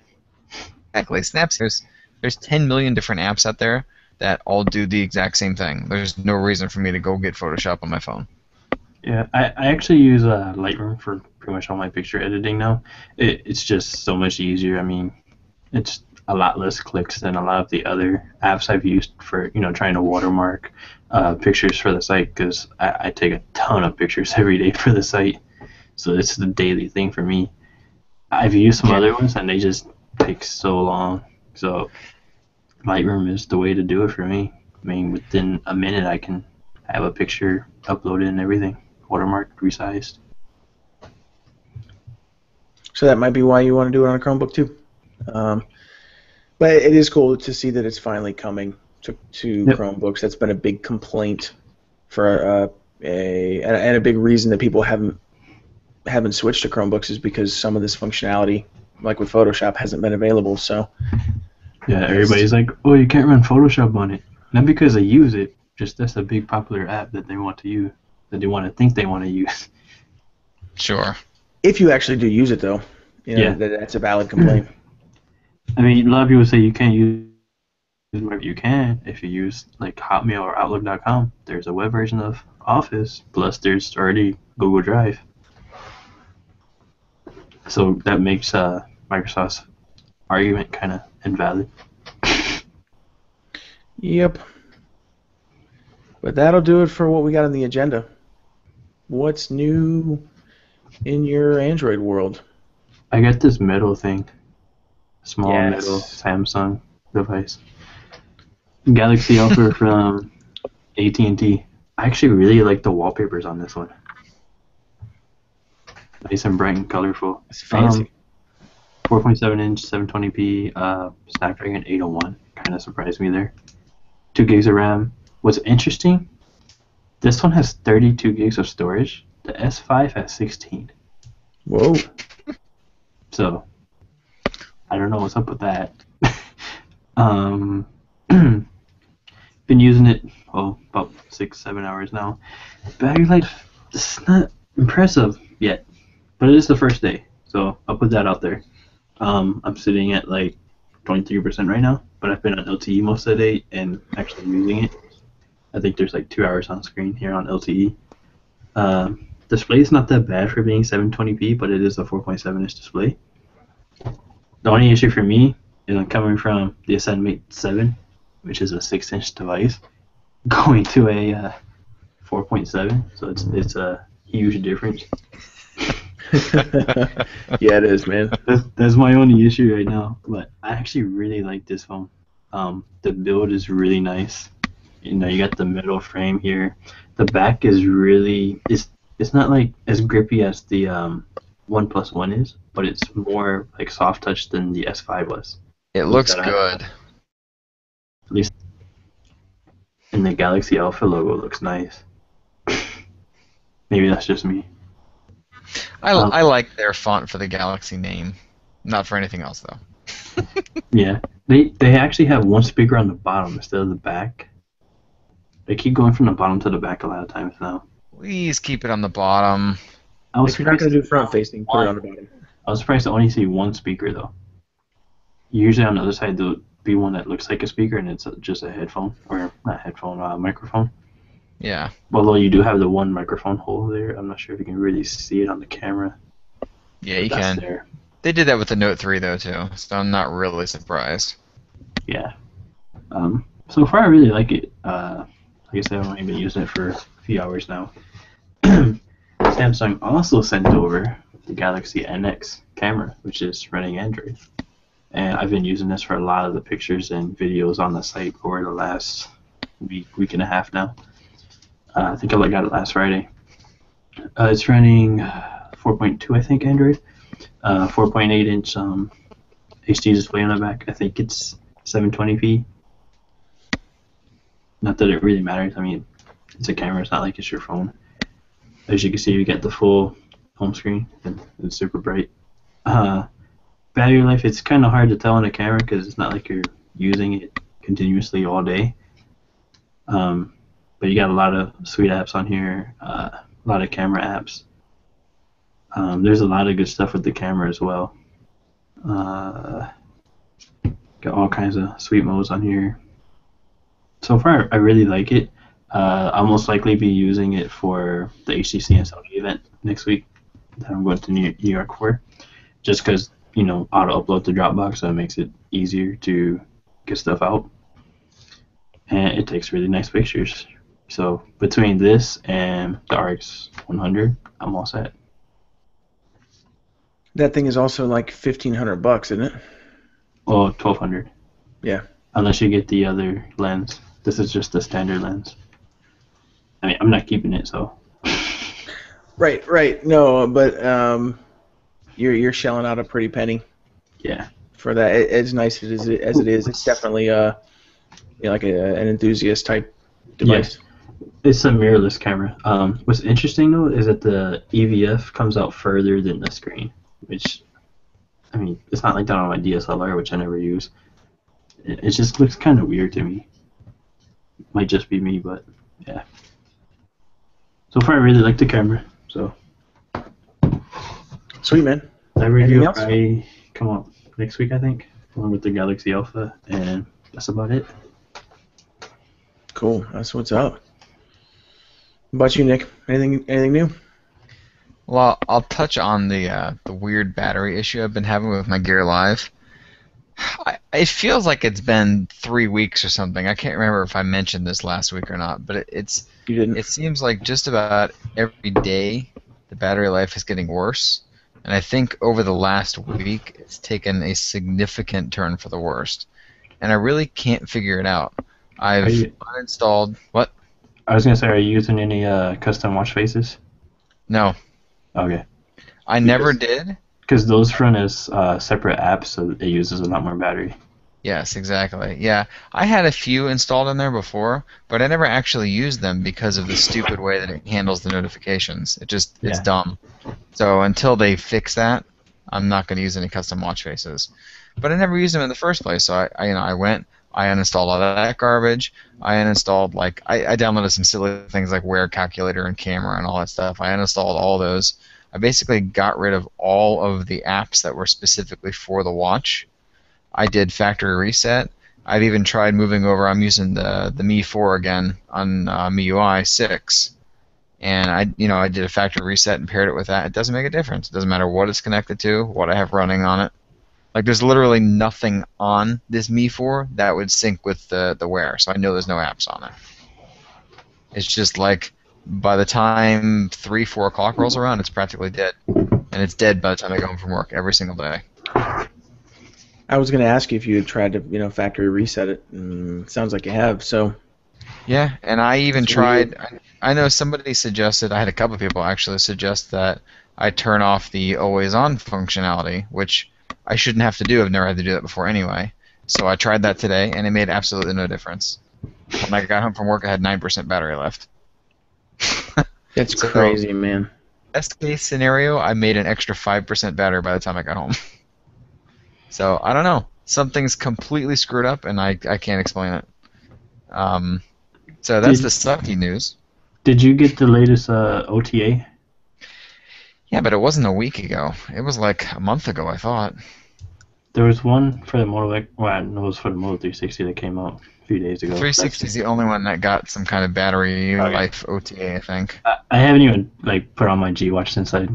Speaker 3: Snapseed. There's 10 million different apps out there that all do the exact same thing. There's no reason for me to go get Photoshop on my phone.
Speaker 2: Yeah, I actually use Lightroom for pretty much all my picture editing now. It's just so much easier. I mean, it's a lot less clicks than a lot of the other apps I've used for trying to watermark pictures for the site because I take a ton of pictures every day for the site, so it's the daily thing for me. I've used some other ones and they just take so long. So Lightroom is the way to do it for me. I mean, within a minute I can have a picture uploaded and everything, watermarked, resized.
Speaker 1: So that might be why you want to do it on a Chromebook too. But it is cool to see that it's finally coming to Chromebooks. That's been a big complaint for and a big reason that people haven't switched to Chromebooks is because some of this functionality, like with Photoshop, hasn't been available. So
Speaker 2: yeah, everybody's like, oh, you can't run Photoshop on it. Not because they use it, just that's a big popular app that they want to use, that they want to think they want to use.
Speaker 3: Sure.
Speaker 1: If you actually do use it, though, that's a valid complaint.
Speaker 2: I mean, a lot of people say you can't use whatever you can if you use like Hotmail or Outlook.com. There's a web version of Office, plus there's already Google Drive. So that makes Microsoft's argument kind of invalid.
Speaker 1: Yep. But that'll do it for what we got on the agenda. What's new in your Android world?
Speaker 2: I got this metal thing. Small metal Samsung device. Galaxy offer from AT&T. I actually really like the wallpapers on this one. Nice and bright and colorful.
Speaker 1: It's fancy.
Speaker 2: 4.7 inch, 720p, Snapdragon 801. Kind of surprised me there. 2 gigs of RAM. What's interesting, this one has 32 gigs of storage. The S5 has 16.
Speaker 1: Whoa.
Speaker 2: So, I don't know what's up with that. Been using it, about 6-7 hours now. Battery life, it's not impressive yet, but it is the first day, so I'll put that out there. I'm sitting at like 23% right now, but I've been on LTE most of the day and actually using it. I think there's like 2 hours on screen here on LTE. Display is not that bad for being 720p, but it is a 4.7 inch display. The only issue for me is I'm coming from the Ascend Mate 7, which is a 6-inch device, going to a 4.7, so it's a huge difference.
Speaker 1: Yeah, it is, man.
Speaker 2: That's my only issue right now, but I actually really like this phone. The build is really nice. You got the metal frame here. The back is really it's not like as grippy as the OnePlus One is, but it's more like soft touch than the S5 was.
Speaker 3: It looks good.
Speaker 2: At least, and the Galaxy Alpha logo looks nice. Maybe that's just me.
Speaker 3: I like their font for the Galaxy name. Not for anything else, though.
Speaker 2: Yeah. They actually have one speaker on the bottom instead of the back. They keep going from the bottom to the back a lot of times now.
Speaker 3: Please keep it on the bottom.
Speaker 1: If you're not going to do front facing, put it on the bottom.
Speaker 2: I was surprised to only see one speaker, though. Usually on the other side, there'll be one that looks like a speaker, and it's just a headphone. Or not headphone, microphone.
Speaker 3: Yeah.
Speaker 2: Although you do have the one microphone hole there. I'm not sure if you can really see it on the camera.
Speaker 3: Yeah, you can.
Speaker 2: There.
Speaker 3: They did that with the Note 3, though, too, so I'm not really surprised.
Speaker 2: Yeah. So far, I really like it. Like I said, I've only been using it for a few hours now. Samsung also sent over the Galaxy NX camera, which is running Android. And I've been using this for a lot of the pictures and videos on the site for the last week and a half now. I think I got it last Friday. It's running 4.2, I think, Android. 4.8 inch HD display on the back. I think it's 720p. Not that it really matters. I mean, it's a camera. It's not like it's your phone. As you can see, you get the full home screen, and it's super bright. Battery life, it's kind of hard to tell on the camera because it's not like you're using it continuously all day. But you got a lot of sweet apps on here, a lot of camera apps. There's a lot of good stuff with the camera as well. Got all kinds of sweet modes on here. So far, I really like it. I'll most likely be using it for the HTC and Sony event next week that I'm going to New York for. Just because, auto upload to Dropbox, so it makes it easier to get stuff out. And it takes really nice pictures. So between this and the RX 100, I'm all set.
Speaker 1: That thing is also like $1,500, isn't it?
Speaker 2: Well, 1,200.
Speaker 1: Yeah.
Speaker 2: Unless you get the other lens. This is just the standard lens. I mean, I'm not keeping it, so.
Speaker 1: Right. No, but you're shelling out a pretty penny.
Speaker 2: Yeah.
Speaker 1: For that, as nice as it is, it's definitely like an enthusiast type device.
Speaker 2: Yeah. It's a mirrorless camera. What's interesting though is that the EVF comes out further than the screen, which, I mean, it's not like that on my DSLR, which I never use. It just looks kind of weird to me. Might just be me, but yeah. So far, I really like the camera. So.
Speaker 1: Sweet, man.
Speaker 2: That review will probably come out next week, I think, along with the Galaxy Alpha, and that's about it.
Speaker 1: Cool. That's what's up. What about you, Nick? Anything new?
Speaker 3: Well, I'll touch on the weird battery issue I've been having with my Gear Live. It feels like it's been 3 weeks or something. I can't remember if I mentioned this last week or not, but
Speaker 1: You didn't.
Speaker 3: it seems like just about every day the battery life is getting worse. And I think over the last week it's taken a significant turn for the worst. And I really can't figure it out. I've uninstalled... What?
Speaker 2: I was gonna say, are you using any custom watch faces?
Speaker 3: No,
Speaker 2: Okay,
Speaker 3: I never
Speaker 2: because
Speaker 3: did.
Speaker 2: those run as separate apps, so it uses a lot more battery.
Speaker 3: Yes, exactly. Yeah, I had a few installed in there before, but I never actually used them because of the stupid way that it handles the notifications. It's
Speaker 2: Yeah.
Speaker 3: dumb. So until they fix that, I'm not going to use any custom watch faces. But I never used them in the first place. So I went, I uninstalled all that garbage. I uninstalled I downloaded some silly things like Wear Calculator and Camera and all that stuff. I uninstalled all those. I basically got rid of all of the apps that were specifically for the watch. I did factory reset. I've even tried moving over. I'm using the Mi 4 again on MIUI 6, and I did a factory reset and paired it with that. It doesn't make a difference. It doesn't matter what it's connected to, what I have running on it. Like there's literally nothing on this Mi 4 that would sync with the Wear, so I know there's no apps on it. It's just like by the time 3, 4 o'clock rolls around, it's practically dead, and it's dead by the time I go home from work every single day.
Speaker 1: I was going to ask you if you had tried to, factory reset it. Sounds like you have. So
Speaker 3: Yeah, and I even
Speaker 1: it's weird.
Speaker 3: tried. I know somebody suggested. I had a couple of people actually suggest that I turn off the always on functionality, which I shouldn't have to do. I've never had to do that before anyway. So I tried that today, and it made absolutely no difference. When I got home from work, I had 9% battery left.
Speaker 1: It's
Speaker 3: So,
Speaker 1: crazy, man.
Speaker 3: best case scenario, I made an extra 5% battery by the time I got home. So I don't know. Something's completely screwed up, and I can't explain it. So that's the
Speaker 2: Did
Speaker 3: sucky news.
Speaker 2: Did you get the latest OTA?
Speaker 3: Yeah, but it wasn't a week ago. It was like a month ago, I thought.
Speaker 2: There was one for the Moto. Well, it was for the Moto 360 that came out a few days
Speaker 3: The
Speaker 2: ago.
Speaker 3: 360 is the only one that got some kind of battery
Speaker 2: Okay.
Speaker 3: life OTA, I think.
Speaker 2: I haven't even put on my G Watch since I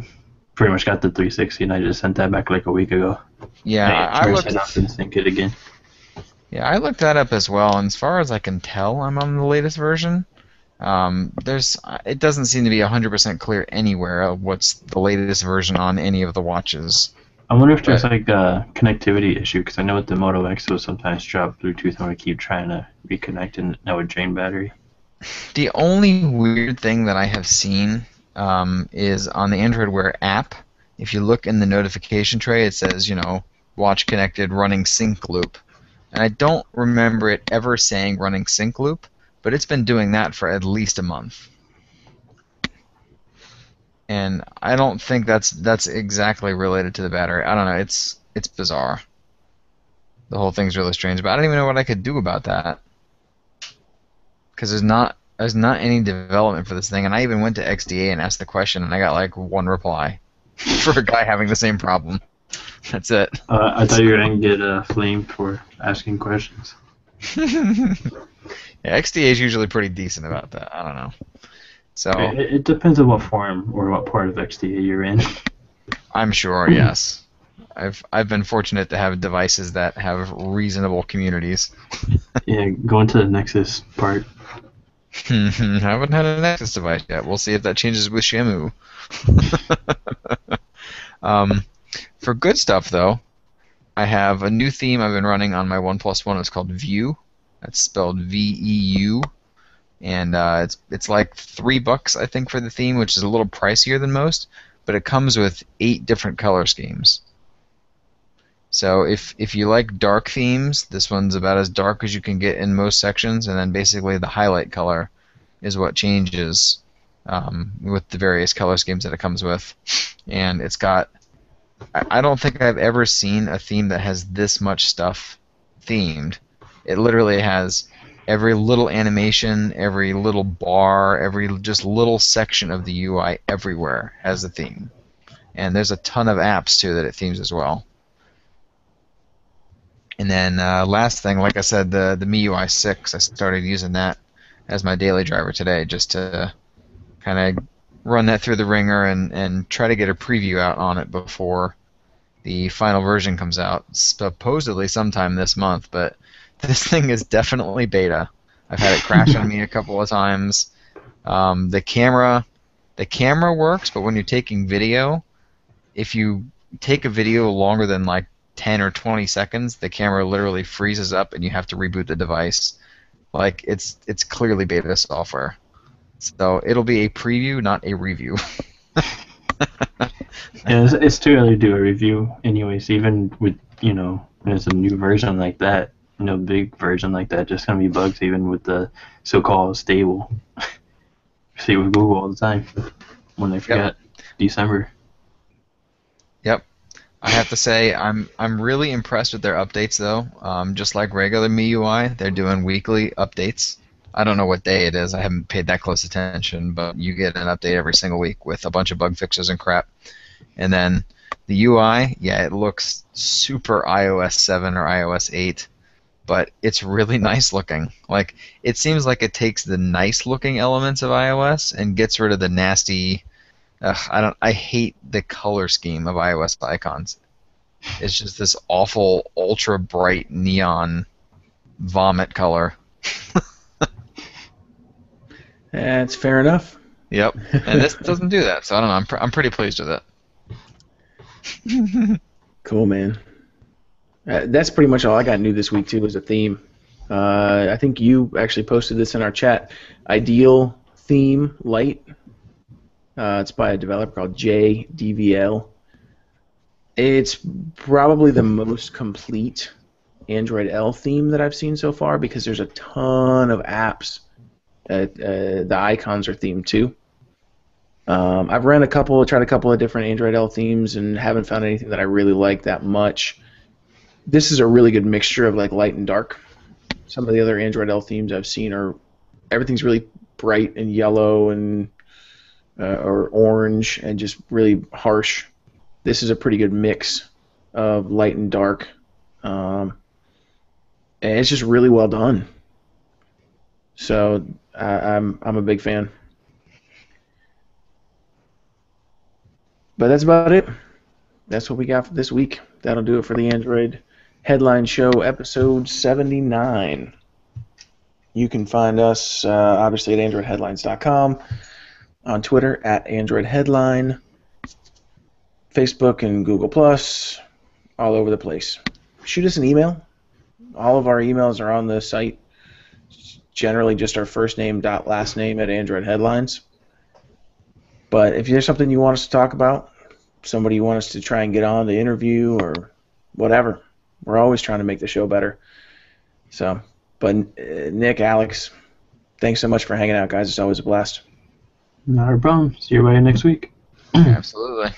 Speaker 2: pretty much got the 360, and I just sent that back like a week ago.
Speaker 3: Yeah, I
Speaker 2: Try to
Speaker 3: looked.
Speaker 2: set up and sync it again.
Speaker 3: Yeah, I looked that up as well. And as far as I can tell, I'm on the latest version. It doesn't seem to be 100% clear anywhere what's the latest version on any of the watches.
Speaker 2: I wonder if there's
Speaker 3: But
Speaker 2: like a connectivity issue, because I know with the Moto X it will sometimes drop Bluetooth and I keep trying to reconnect, and that would drain battery.
Speaker 3: the only weird thing that I have seen is on the Android Wear app. If you look in the notification tray, it says, watch connected running sync loop. And I don't remember it ever saying running sync loop, but it's been doing that for at least a month. And I don't think that's exactly related to the battery. I don't know. It's bizarre. The whole thing's really strange, but I don't even know what I could do about that because there's not any development for this thing. And I even went to XDA and asked the question, and I got like one reply for a guy having the same problem. That's it.
Speaker 2: I thought you were going to get flamed for asking questions.
Speaker 3: Yeah, XDA is usually pretty decent about that. I don't know. So
Speaker 2: It depends on what forum or what part of XDA you're in.
Speaker 3: I'm sure, yes. I've been fortunate to have devices that have reasonable communities.
Speaker 2: Yeah, go into the Nexus part.
Speaker 3: Haven't had a Nexus device yet. We'll see if that changes with Shamu. For good stuff, though, I have a new theme I've been running on my OnePlus One. It's called View. That's spelled VEU. And it's like $3, I think, for the theme, which is a little pricier than most, but it comes with 8 different color schemes. So if you like dark themes, this one's about as dark as you can get in most sections, and then basically the highlight color is what changes with the various color schemes that it comes with. And it's got, I don't think I've ever seen a theme that has this much stuff themed. It literally has every little animation, every little bar, every just little section of the UI everywhere has a theme. And there's a ton of apps, too, that it themes as well. And then last thing, like I said, the MIUI 6, I started using that as my daily driver today just to kind of run that through the ringer and try to get a preview out on it before the final version comes out, supposedly sometime this month, but this thing is definitely beta. I've had it crash on me a couple of times. The camera works, but when you're taking video, if you take a video longer than like 10 or 20 seconds, the camera literally freezes up and you have to reboot the device. Like it's clearly beta software. So it'll be a preview, not a review.
Speaker 2: Yeah, it's too early to do a review, anyways. Even with when it's a new version like that, big version like that, just gonna be bugs even with the so-called stable. See with Google all the time when they forget December.
Speaker 3: Yep. I have to say I'm really impressed with their updates though. Just like regular MIUI, they're doing weekly updates. I don't know what day it is. I haven't paid that close attention, but you get an update every single week with a bunch of bug fixes and crap. And then the UI, yeah, it looks super iOS 7 or iOS 8, but it's really nice looking. Like it seems like it takes the nice looking elements of iOS and gets rid of the nasty. I hate the color scheme of iOS icons. It's just this awful ultra bright neon vomit color.
Speaker 1: That's fair enough.
Speaker 3: Yep, and this doesn't do that, so I don't know. I'm pretty pleased with it.
Speaker 1: Cool, man. That's pretty much all I got new this week too. Was a theme. I think you actually posted this in our chat. Ideal theme light. It's by a developer called JDVL. It's probably the most complete Android L theme that I've seen so far because there's a ton of apps. The icons are themed too. I've tried a couple of different Android L themes and haven't found anything that I really like that much. This is a really good mixture of like light and dark. Some of the other Android L themes I've seen everything's really bright and yellow and or orange and just really harsh. This is a pretty good mix of light and dark, and it's just really well done. So I'm a big fan. But that's about it. That's what we got for this week. That'll do it for the Android Headline Show, episode 79. You can find us, obviously, at AndroidHeadlines.com, on Twitter, at AndroidHeadline, Facebook and Google+, all over the place. Shoot us an email. All of our emails are on the site. It's generally just our first name dot last name at Android Headlines. But if there's something you want us to talk about, somebody you want us to try and get on to interview or whatever, we're always trying to make the show better. So, but Nick, Alex, thanks so much for hanging out, guys. It's always a blast.
Speaker 2: Not a problem. See everybody next week.
Speaker 3: Absolutely.